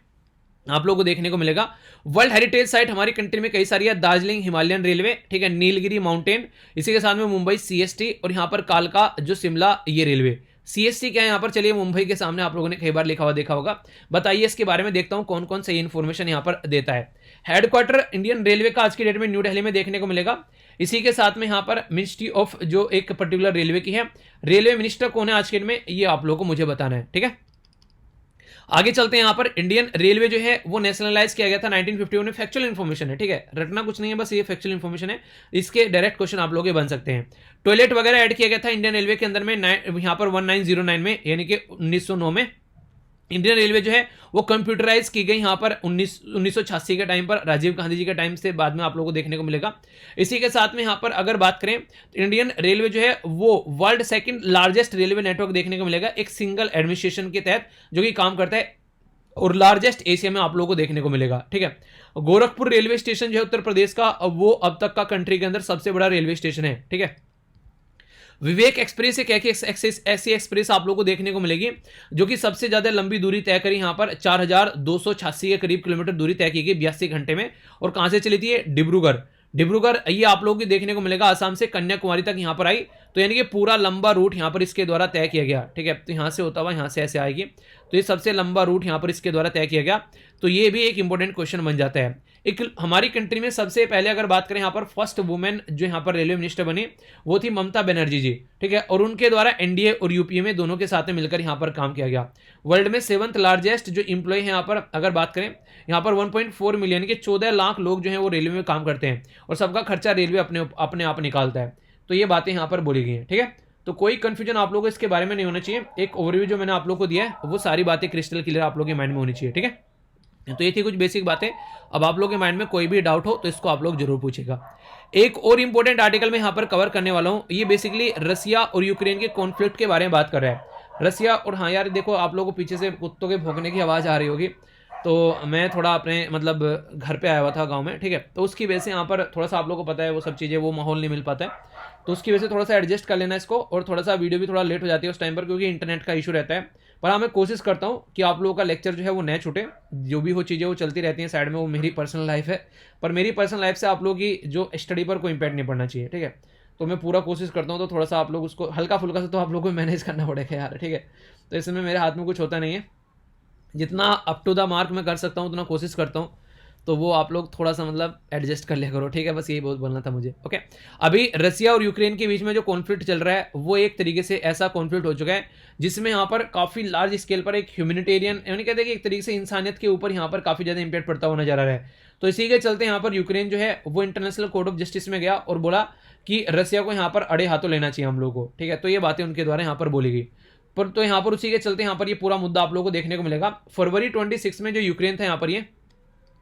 आप लोगों को देखने को मिलेगा। वर्ल्ड हेरिटेज साइट हमारी कंट्री में कई सारी है, दार्जिलिंग हिमालयन रेलवे, ठीक है, नीलगिरी माउंटेन, इसी के साथ में मुंबई सीएसटी और यहाँ पर कालका जो शिमला ये रेलवे। सीएसटी क्या है यहाँ पर, चलिए मुंबई के सामने आप लोगों ने कई बार लिखा हुआ देखा होगा। बताइए इसके बारे में, देखता हूं कौन कौन सही इंफॉर्मेशन यहाँ पर देता है। हेडक्वार्टर इंडियन रेलवे का आज की डेट में न्यू दिल्ली में देखने को मिलेगा। इसी के साथ में यहाँ पर मिनिस्ट्री ऑफ जो एक पर्टिकुलर रेलवे की है, रेलवे मिनिस्टर कौन है आज के डेट में, ये आप लोगों को मुझे बताना है, ठीक है। आगे चलते हैं। यहाँ पर इंडियन रेलवे जो है वो नेशनलाइज किया गया था 1951 में। फैक्चुअल इन्फॉर्मेशन है, ठीक है, रटना कुछ नहीं है, बस ये फैक्चुअल इन्फॉर्मेशन है। इसके डायरेक्ट क्वेश्चन आप लोग बन सकते हैं। टॉयलेट वगैरह ऐड किया गया था इंडियन रेलवे के अंदर में यहाँ पर 1909 में, यानी कि 1909 में इंडियन रेलवे जो है वो कंप्यूटराइज की गई यहाँ पर 1986 के टाइम पर, राजीव गांधी जी के टाइम से बाद में आप लोगों को देखने को मिलेगा। इसी के साथ में यहाँ पर अगर बात करें तो इंडियन रेलवे जो है वो world second largest railway network देखने को मिलेगा, एक सिंगल एडमिनिस्ट्रेशन के तहत जो कि काम करता है, और लार्जेस्ट एशिया में आप लोगों को देखने को मिलेगा, ठीक है। गोरखपुर रेलवे स्टेशन जो है उत्तर प्रदेश का, वो अब तक का कंट्री के अंदर सबसे बड़ा रेलवे स्टेशन है, ठीक है। विवेक एक्सप्रेस एक ऐसी एक्सप्रेस आप लोगों को देखने को मिलेगी जो कि सबसे ज्यादा लंबी दूरी तय करी, यहाँ पर 4286 के करीब किलोमीटर दूरी तय की गई 82 घंटे में। और कहां से चली थी ये, डिब्रूगढ़ ये आप लोगों को देखने को मिलेगा, आसाम से कन्याकुमारी तक यहाँ पर आई। तो यानी कि पूरा लंबा रूट यहाँ पर इसके द्वारा तय किया गया, ठीक है। तो यहाँ से होता हुआ यहाँ से ऐसे आएगी, तो ये सबसे लंबा रूट यहाँ पर इसके द्वारा तय किया गया। तो ये भी एक इंपॉर्टेंट क्वेश्चन बन जाता है। एक हमारी कंट्री में सबसे पहले अगर बात करें यहाँ पर फर्स्ट वुमेन जो यहाँ पर रेलवे मिनिस्टर बनी वो थी ममता बनर्जी जी, ठीक है, और उनके द्वारा एनडीए और यूपीए में दोनों के साथ में मिलकर यहाँ पर काम किया गया। वर्ल्ड में 7th लार्जेस्ट जो इंप्लॉय है यहाँ पर अगर बात करें, यहाँ पर 1.4 मिलियन के 14 लाख लोग जो है वो रेलवे में काम करते हैं, और सबका खर्चा रेलवे अपने आप निकालता है। तो ये बातें यहाँ पर बोली गई हैं, ठीक है। तो कोई कंफ्यूजन आप लोगों को इसके बारे में नहीं होना चाहिए। एक ओवरव्यू जो मैंने आप लोगों को दिया है वो सारी बातें क्रिस्टल क्लियर आप लोगों के माइंड में होनी चाहिए, ठीक है। तो ये थी कुछ बेसिक बातें। अब आप लोगों के माइंड में कोई भी डाउट हो तो इसको आप लोग जरूर पूछेगा। एक और इंपॉर्टेंट आर्टिकल में यहाँ पर कवर करने वाला हूँ, ये बेसिकली रसिया और यूक्रेन के कॉन्फ्लिक्ट के बारे में बात कर रहा है। रसिया और, हाँ यार देखो आप लोगों को पीछे से कुत्तों के भौंकने की आवाज़ आ रही होगी, तो मैं थोड़ा अपने मतलब घर पे आया हुआ था गांव में, ठीक है। तो उसकी वजह से यहाँ पर थोड़ा सा आप लोगों को पता है वो सब चीज़ें, वो माहौल नहीं मिल पाता है, तो उसकी वजह से थोड़ा सा एडजस्ट कर लेना इसको। और थोड़ा सा वीडियो भी थोड़ा लेट हो जाती है उस टाइम पर, क्योंकि इंटरनेट का इशू रहता है। पर हाँ मैं कोशिश करता हूँ कि आप लोगों का लेक्चर जो है वो न छूटे, जो भी हो चीज़ें वो चलती रहती हैं साइड में, वो मेरी पर्सनल लाइफ है, पर मेरी पर्सनल लाइफ से आप लोगों की जो स्टडी पर कोई इम्पैक्ट नहीं पड़ना चाहिए, ठीक है। तो मैं पूरा कोशिश करता हूँ, तो थोड़ा सा आप लोग उसको हल्का फुल्का से तो आप लोगों को मैनेज करना पड़ेगा यार, ठीक है। तो इसमें मेरे हाथ में कुछ होता नहीं है, जितना अप टू द मार्क मैं कर सकता हूँ उतना कोशिश करता हूँ, तो वो आप लोग थोड़ा सा मतलब एडजस्ट कर लिया करो, ठीक है। बस यही बहुत बोलना था मुझे, ओके। अभी रसिया और यूक्रेन के बीच में जो कॉन्फ्लिक्ट चल रहा है वो एक तरीके से ऐसा कॉन्फ्लिक्ट हो चुका है जिसमें यहाँ पर काफ़ी लार्ज स्केल पर एक ह्यूमैनिटेरियन, यानी कहते हैं कि एक तरीके से इंसानियत के ऊपर यहाँ पर काफ़ी ज़्यादा इंपैक्ट पड़ता हुआ नजर आ रहा है। तो इसी के चलते यहाँ पर यूक्रेन जो है वो इंटरनेशनल कोर्ट ऑफ जस्टिस में गया और बोला कि रसिया को यहाँ पर अड़े हाथों लेना चाहिए हम लोग को, ठीक है। तो ये बातें उनके द्वारा यहाँ पर बोली गई। पर तो यहाँ पर उसी के चलते यहाँ पर ये पूरा मुद्दा आप लोगों को देखने को मिलेगा। फरवरी 26 में जो यूक्रेन था यहाँ पर ये,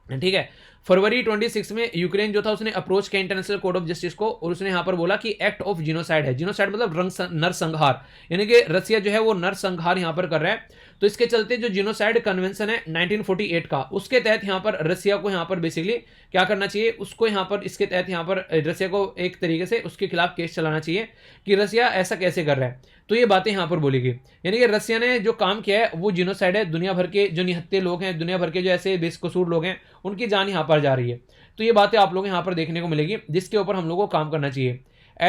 ठीक है, फरवरी 26 में यूक्रेन जो था उसने अप्रोच किया इंटरनेशनल कोर्ट ऑफ जस्टिस को, और उसने यहाँ पर बोला कि एक्ट ऑफ जिनोसाइड है। जिनोसाइड मतलब नरसंहार, यानी कि रसिया जो है वो नरसंहार यहाँ पर कर रहा है। तो इसके चलते जो जिनोसाइड कन्वेंशन है 1948 का, उसके तहत यहाँ पर रसिया को यहाँ पर बेसिकली क्या करना चाहिए, उसको यहाँ पर इसके तहत यहाँ पर रसिया को एक तरीके से उसके खिलाफ केस चलाना चाहिए कि रसिया ऐसा कैसे कर रहा है। तो ये बातें यहाँ पर बोली गई, यानी कि रसिया ने जो काम किया है वो जिनोसाइड है। दुनिया भर के जो निहत्थे लोग हैं, दुनिया भर के जो ऐसे बेकसूर लोग हैं, उनकी जान यहाँ पर जा रही है। तो ये बातें आप लोग यहाँ पर देखने को मिलेगी जिसके ऊपर हम लोगों को काम करना चाहिए।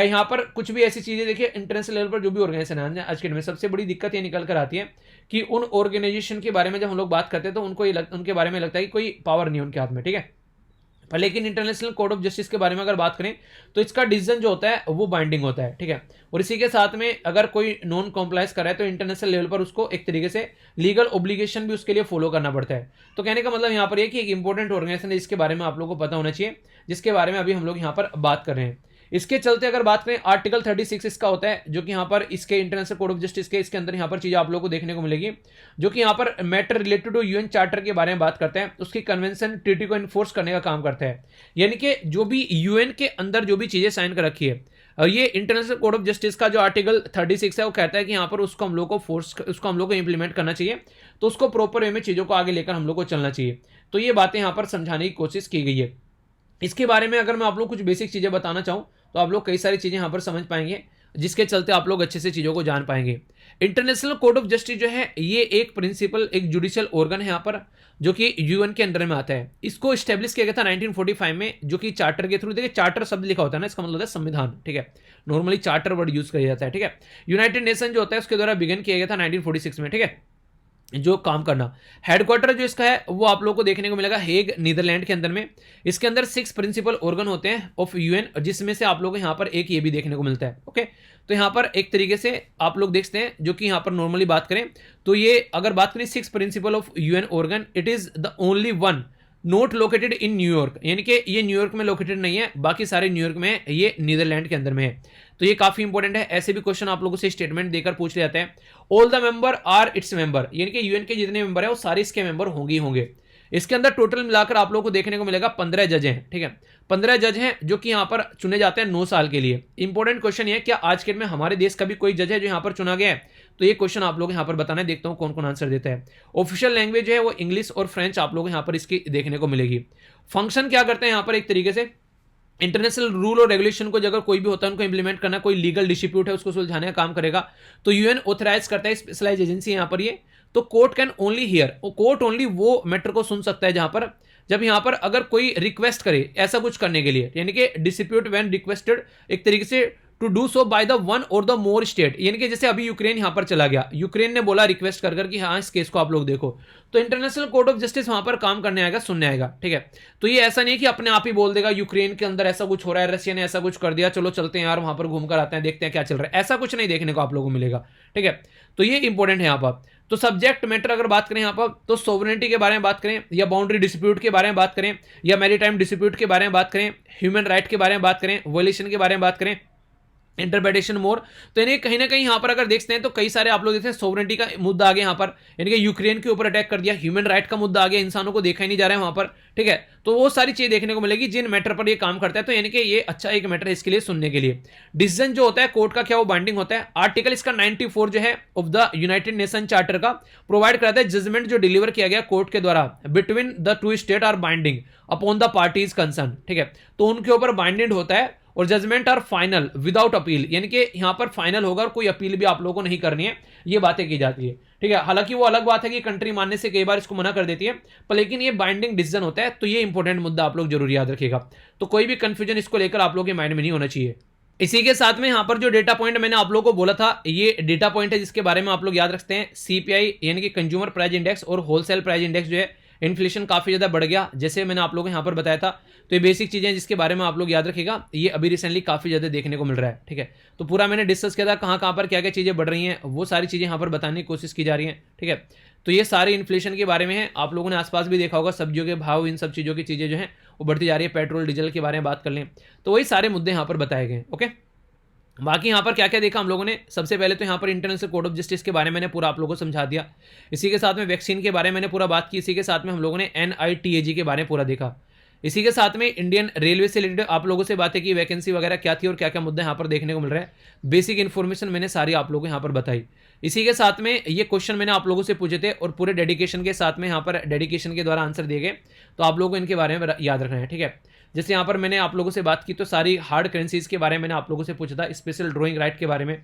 यहाँ पर कुछ भी ऐसी चीजें देखिए, इंटरनेशनल लेवल पर जो भी ऑर्गेनाइजेशन है आज के दिन में सबसे बड़ी दिक्कत ये निकल कर आती है कि उन ऑर्गेनाइजेशन के बारे में जब हम लोग बात करते हैं तो उनको उनके बारे में लगता है कि कोई पावर नहीं है उनके हाथ में, ठीक है। पर लेकिन इंटरनेशनल कोर्ट ऑफ जस्टिस के बारे में अगर बात करें तो इसका डिसीजन जो होता है वो बाइंडिंग होता है, ठीक है। और इसी के साथ में अगर कोई नॉन कॉम्प्लाइज कर रहा है तो इंटरनेशनल लेवल पर उसको एक तरीके से लीगल ऑब्लिगेशन भी उसके लिए फॉलो करना पड़ता है। तो कहने का मतलब यहाँ पर ये कि एक इंपॉर्टेंट ऑर्गेनाइजेशन है जिसके बारे में आप लोगों को पता होना चाहिए, जिसके बारे में अभी हम लोग यहाँ पर बात कर रहे हैं। इसके चलते अगर बात करें आर्टिकल 36 इसका होता है, जो कि यहाँ पर इसके इंटरनेशनल कोर्ट ऑफ जस्टिस के इसके अंदर यहाँ पर चीजें आप लोगों को देखने को मिलेगी, जो कि यहाँ पर matter related to UN charter के बारे में बात करते हैं, उसकी कन्वेंशन ट्रीटी को इन्फोर्स करने का काम करता है। यानी कि जो भी यूएन के अंदर जो भी चीजें साइन कर रखी है, और ये इंटरनेशनल कोर्ट ऑफ जस्टिस का जो आर्टिकल 36 है वो कहता है कि यहाँ पर उसको हम लोग को इंप्लीमेंट करना चाहिए। तो उसको प्रॉपर वे में चीज़ों को आगे लेकर हम लोग को चलना चाहिए। तो ये बातें यहाँ पर समझाने की कोशिश की गई है। इसके बारे में अगर मैं आप लोग कुछ बेसिक चीज़ें बताना चाहूँ तो आप लोग कई सारी चीज़ें यहाँ पर समझ पाएंगे, जिसके चलते आप लोग अच्छे से चीज़ों को जान पाएंगे। इंटरनेशनल कोर्ट ऑफ जस्टिस जो है ये एक प्रिंसिपल, एक जुडिशियल ऑर्गन है यहाँ पर, जो कि यूएन के अंडर में आता है। इसको स्टेब्लिश किया गया था 1945 में, जो कि चार्टर के थ्रू। देखिए चार्टर शब्द लिखा होता है ना, इसका मतलब होता है संविधान, ठीक है। नॉर्मली चार्टर वर्ड यूज किया जाता है, ठीक है। यूनाइटेड नेशन जो होता है उसके द्वारा बिगिन किया गया था 1946 में, ठीक है, जो काम करना। हेडक्वार्टर जो इसका है वो आप लोगों को देखने को मिलेगा हेग, नीदरलैंड के अंदर में। इसके अंदर 6 प्रिंसिपल ऑर्गन होते हैं ऑफ यूएन, जिसमें से आप लोगों को यहाँ पर एक ये भी देखने को मिलता है। ओके, तो यहाँ पर एक तरीके से आप लोग देखते हैं, जो कि यहाँ पर नॉर्मली बात करें तो ये अगर बात करें 6 principle of UN organ, it is the only one not located in New York, यानी कि ये न्यूयॉर्क में लोकेटेड नहीं है, बाकी सारे न्यूयॉर्क में है, ये नीदरलैंड के अंदर में है। तो ये काफी इंपॉर्टेंट है। ऐसे भी क्वेश्चन आप लोगों से स्टेटमेंट देकर पूछ लिया जाता है। All the member are its member, यानी कि यूएन के जितने मेंबर है वो सारे इसके मेंबर होंगे ही होंगे। इसके अंदर टोटल मिलाकर आप लोगों को देखने को मिलेगा 15 जज हैं, ठीक है। 15 जज हैं जो कि यहाँ पर चुने जाते हैं 9 साल के लिए। इंपॉर्टेंट क्वेश्चन ये है, क्या आज के डेट में हमारे देश का भी कोई जज है जो यहाँ पर चुना गया है? तो ये क्वेश्चन आप लोग यहाँ पर बताना है, देखता हूँ कौन कौन आंसर देता है। ऑफिशियल लैंग्वेज है वो इंग्लिश और फ्रेंच आप लोग यहाँ पर इसकी देखने को मिलेगी। फंक्शन क्या करते हैं यहाँ पर, एक तरीके से इंटरनेशनल रूल और रेगुलेशन को अगर कोई भी होता है उनको इंप्लीमेंट करना, कोई लीगल डिस्प्यूट है उसको सुलझाने का काम करेगा, तो यूएन ऑथराइज करता है, स्पेशलाइज एजेंसी यहाँ पर ये। तो court can only here, court only वो मैटर को सुन सकता है जहां पर, जब यहां पर अगर कोई रिक्वेस्ट करे ऐसा कुछ करने के लिए, यानी कि डिस्प्यूट व्हेन रिक्वेस्टेड एक तरीके से to do so by the one और द मोर स्टेट, यानी कि जैसे अभी यूक्रेन यहां पर चला गया, यूक्रेन ने बोला रिक्वेस्ट कर कर कि हाँ इस केस को आप लोग देखो, तो इंटरनेशनल कोर्ट ऑफ जस्टिस वहां पर काम करने आएगा, सुनने आएगा, ठीक है। तो ये ऐसा नहीं कि अपने आप ही बोल देगा यूक्रेन के अंदर ऐसा कुछ हो रहा है, रशिया ने ऐसा कुछ कर दिया, चलो चलते हैं यार वहां पर घूम कर आते हैं, देखते हैं क्या चल रहा है, ऐसा कुछ नहीं देखने को आप लोगों को मिलेगा, ठीक है। तो ये इंपॉर्टेंट है यहाँ पर। तो सब्जेक्ट मैटर अगर बात करें यहाँ पर, तो सोवरेनिटी के बारे में बात करें, या बाउंड्री डिस्प्यूट के बारे में बात करें, या मैरीटाइम डिस्प्यूट के बारे में बात करें, ह्यूमन राइट के बारे में बात करें, वॉयलेशन के बारे में बात करें, इंटरप्रिटेशन मोर, तो यानी कहीं ना कहीं यहां पर अगर देखते हैं तो कई सारे आप लोग देखते हैं सोवरेनिटी का मुद्दा आ गया यहां पर, यानी कि यूक्रेन के ऊपर अटैक कर दिया, ह्यूमन राइट का मुद्दा आ गया, इंसानों को देखा ही नहीं जा रहा है वहां पर, ठीक है। तो वो सारी चीजें देखने को मिलेगी जिन मैटर पर ये काम करता है, तो यानी कि ये अच्छा एक मैटर है इसके लिए सुनने के लिए। डिसीजन जो होता है कोर्ट का क्या वो बाइंडिंग होता है। आर्टिकल इसका 94 जो है of the United nation charter का प्रोवाइड कराता है जजमेंट जो डिलीवर किया गया कोर्ट के द्वारा between the two state are binding upon the parties concern, ठीक है। तो उनके ऊपर बाइंडेड होता है, और judgement are final without appeal, यानी कि यहां पर फाइनल होगा और कोई अपील भी आप लोगों को नहीं करनी है, ये बातें की जाती है, ठीक है। हालांकि वो अलग बात है कि कंट्री मानने से कई बार इसको मना कर देती है, पर लेकिन ये बाइंडिंग डिसीजन होता है, तो ये इंपॉर्टेंट मुद्दा आप लोग जरूर याद रखिएगा। तो कोई भी कंफ्यूजन इसको लेकर आप लोगों के माइंड में नहीं होना चाहिए। इसी के साथ में यहां पर जो डेटा पॉइंट मैंने आप लोगों को बोला था, ये डेटा पॉइंट है जिसके बारे में आप लोग याद रखते हैं, सीपीआई यानी कि कंज्यूमर प्राइस इंडेक्स और होलसेल प्राइस इंडेक्स जो है, इन्फ्लेशन काफी ज्यादा बढ़ गया, जैसे मैंने आप लोगों को यहाँ पर बताया था। तो ये बेसिक चीजें हैं जिसके बारे में आप लोग याद रखिएगा, ये अभी रिसेंटली काफी ज्यादा देखने को मिल रहा है, ठीक है। तो पूरा मैंने डिस्कस किया था कहाँ कहाँ पर क्या क्या चीजें बढ़ रही हैं, वो सारी चीजें यहाँ पर बताने की कोशिश की जा रही हैं, ठीक है। तो ये सारी इन्फ्लेशन के बारे में है, आप लोगों ने आसपास भी देखा होगा, सब्जियों के भाव, इन सब चीजों की चीजें जो है वो बढ़ती जा रही है, पेट्रोल डीजल के बारे में बात कर लें तो वही सारे मुद्दे यहाँ पर बताए गए, ओके। बाकी यहाँ पर क्या क्या देखा हम लोगों ने, सबसे पहले तो यहाँ पर इंटरनेशनल कोर्ट ऑफ जस्टिस के बारे में मैंने पूरा आप लोगों को समझा दिया। इसी के साथ में वैक्सीन के बारे में मैंने पूरा बात की। इसी के साथ में हम लोगों ने NITAG के बारे में पूरा देखा। इसी के साथ में इंडियन रेलवे से रिलेटेड आप लोगों से बातें की, वैकेंसी वगैरह क्या थी और क्या क्या मुद्दे यहाँ पर देखने को मिल रहे हैं, बेसिक इन्फॉर्मेशन मैंने सारी आप लोगों को यहाँ पर बताई। इसी के साथ में ये क्वेश्चन मैंने आप लोगों से पूछे थे और पूरे डेडिकेशन के साथ में यहाँ पर डेडिकेशन के द्वारा आंसर दिए गए, तो आप लोगों को इनके बारे में याद रखना है, ठीक है। जैसे यहाँ पर मैंने आप लोगों से बात की तो सारी हार्ड करेंसीज के बारे में मैंने आप लोगों से पूछा था, स्पेशल ड्राइंग राइट के बारे में।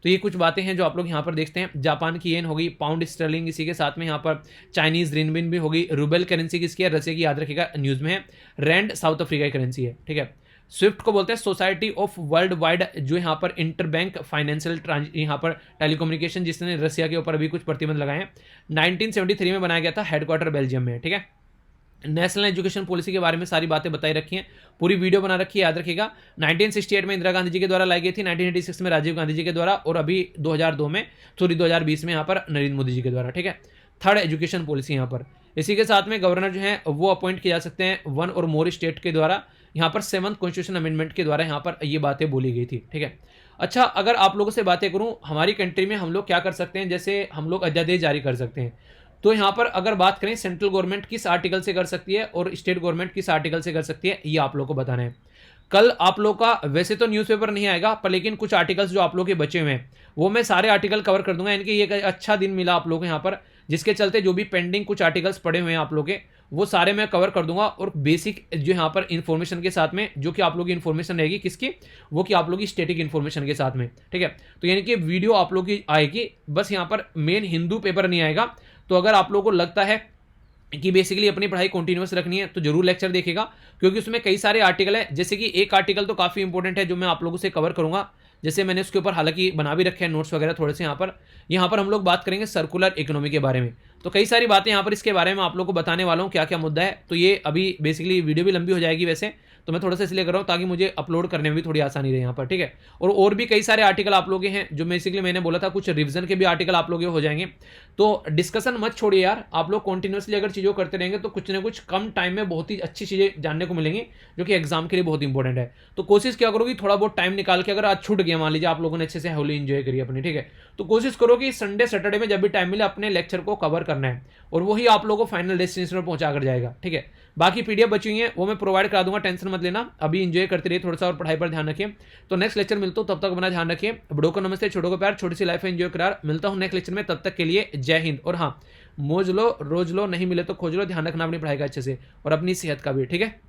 तो ये कुछ बातें हैं जो आप लोग यहाँ पर देखते हैं। जापान की येन होगी, पाउंड स्टर्लिंग, इसी के साथ में यहाँ पर चाइनीज रिनबिन भी होगी, रूबेल करेंसी किसकी है, रसिया की, याद रखिएगा न्यूज़ में है। रैंड साउथ अफ्रीका की करेंसी है, ठीक है। स्विफ्ट को बोलते हैं सोसाइटी ऑफ वर्ल्ड वाइड, जो यहाँ पर इंटरबैंक फाइनेंशियल यहाँ पर टेलीकम्युनिकेशन, जिसने रसिया के ऊपर अभी कुछ प्रतिबंध लगाए हैं। 1973 में बनाया गया था, हेडक्वार्टर बेल्जियम में, ठीक है। नेशनल एजुकेशन पॉलिसी के बारे में सारी बातें बताई रखी हैं, पूरी वीडियो बना रखी है, याद रखिएगा। 1968 में इंदिरा गांधी जी के द्वारा लाई गई थी, 1986 में राजीव गांधी जी के द्वारा, और अभी 2020 में यहाँ पर नरेंद्र मोदी जी के द्वारा, ठीक है। थर्ड एजुकेशन पॉलिसी यहाँ पर। इसी के साथ में गवर्नर जो है वो अपॉइंट किए जा सकते हैं वन और मोर स्टेट के द्वारा, यहाँ पर 7th कॉन्स्टिट्यूशन अमेंडमेंट के द्वारा यहाँ पर ये बातें बोली गई थी, ठीक है। अच्छा, अगर आप लोगों से बातें करूँ हमारी कंट्री में हम लोग क्या कर सकते हैं, जैसे हम लोग अध्यादेश जारी कर सकते हैं। तो यहाँ पर अगर बात करें सेंट्रल गवर्नमेंट किस आर्टिकल से कर सकती है और स्टेट गवर्नमेंट किस आर्टिकल से कर सकती है, ये आप लोग को बताना है। कल आप लोग का वैसे तो न्यूज़पेपर नहीं आएगा, पर लेकिन कुछ आर्टिकल्स जो आप लोग के बचे हुए हैं वो मैं सारे आर्टिकल कवर कर दूंगा। यानी कि ये अच्छा दिन मिला आप लोग को यहाँ पर, जिसके चलते जो भी पेंडिंग कुछ आर्टिकल्स पड़े हुए हैं आप लोग के, वो सारे मैं कवर कर दूंगा। और बेसिक जो यहाँ पर इन्फॉर्मेशन के साथ में, जो कि आप लोग की इन्फॉर्मेशन रहेगी किसकी, वो कि आप लोग की स्टैटिक इन्फॉर्मेशन के साथ में, ठीक है। तो यानी कि वीडियो आप लोग की आएगी, बस यहाँ पर मेन हिंदू पेपर नहीं आएगा। तो अगर आप लोगों को लगता है कि बेसिकली अपनी पढ़ाई कंटिन्यूअस रखनी है तो जरूर लेक्चर देखेगा, क्योंकि उसमें कई सारे आर्टिकल है। जैसे कि एक आर्टिकल तो काफ़ी इंपॉर्टेंट है जो मैं आप लोगों से कवर करूंगा, जैसे मैंने उसके ऊपर हालांकि बना भी रखे हैं नोट्स वगैरह थोड़े से। यहाँ पर हम लोग बात करेंगे सर्कुलर इकोनॉमी के बारे में। तो कई सारी बातें यहाँ पर इसके बारे में आप लोग को बताने वाला हूँ क्या क्या मुद्दा है। तो ये अभी बेसिकली वीडियो भी लंबी हो जाएगी वैसे, तो मैं थोड़ा सा इसलिए कर रहा हूँ ताकि मुझे अपलोड करने में भी थोड़ी आसानी रहे यहाँ पर, ठीक है। और भी कई सारे आर्टिकल आप लोग के हैं जो बेसिकली मैंने बोला था, कुछ रिवीजन के भी आर्टिकल आप लोग के हो जाएंगे। तो डिस्कशन मत छोड़िए यार, आप लोग कंटिन्यूअसली अगर चीज़ों करते रहेंगे तो कुछ ना कुछ कम टाइम में बहुत ही अच्छी चीज़ें जानने को मिलेंगी, जो कि एग्जाम के लिए बहुत इंपॉर्टेंट है। तो कोशिश क्या करो कि थोड़ा बहुत टाइम निकाल के, अगर आज छूट गया मान लीजिए आप लोगों ने अच्छे से होली एंजॉय करी अपनी, ठीक है, तो कोशिश करो कि संडे सैटरडे में जब भी टाइम मिले अपने लेक्चर को कवर करना है, और वही आप लोगों को फाइनल डेस्टिनेशन पर पहुंचा कर जाएगा, ठीक है। बाकी पीडीएफ बची हुई है वो मैं प्रोवाइड करा दूंगा, टेंशन मत लेना। अभी एंजॉय करते रहिए थोड़ा सा और पढ़ाई पर ध्यान रखिए। तो नेक्स्ट लेक्चर मिलता हूँ, तब तक अपना ध्यान रखिए। बड़ों को नमस्ते, छोटों को प्यार, छोटी सी लाइफ एंजॉय करार। मिलता हूँ नेक्स्ट लेक्चर में, तब तक के लिए जय हिंद। और हाँ, मौज लो रोज लो, नहीं मिले तो खोज लो, ध्यान रखना अपनी पढ़ाई का अच्छे से और अपनी सेहत का भी, ठीक है।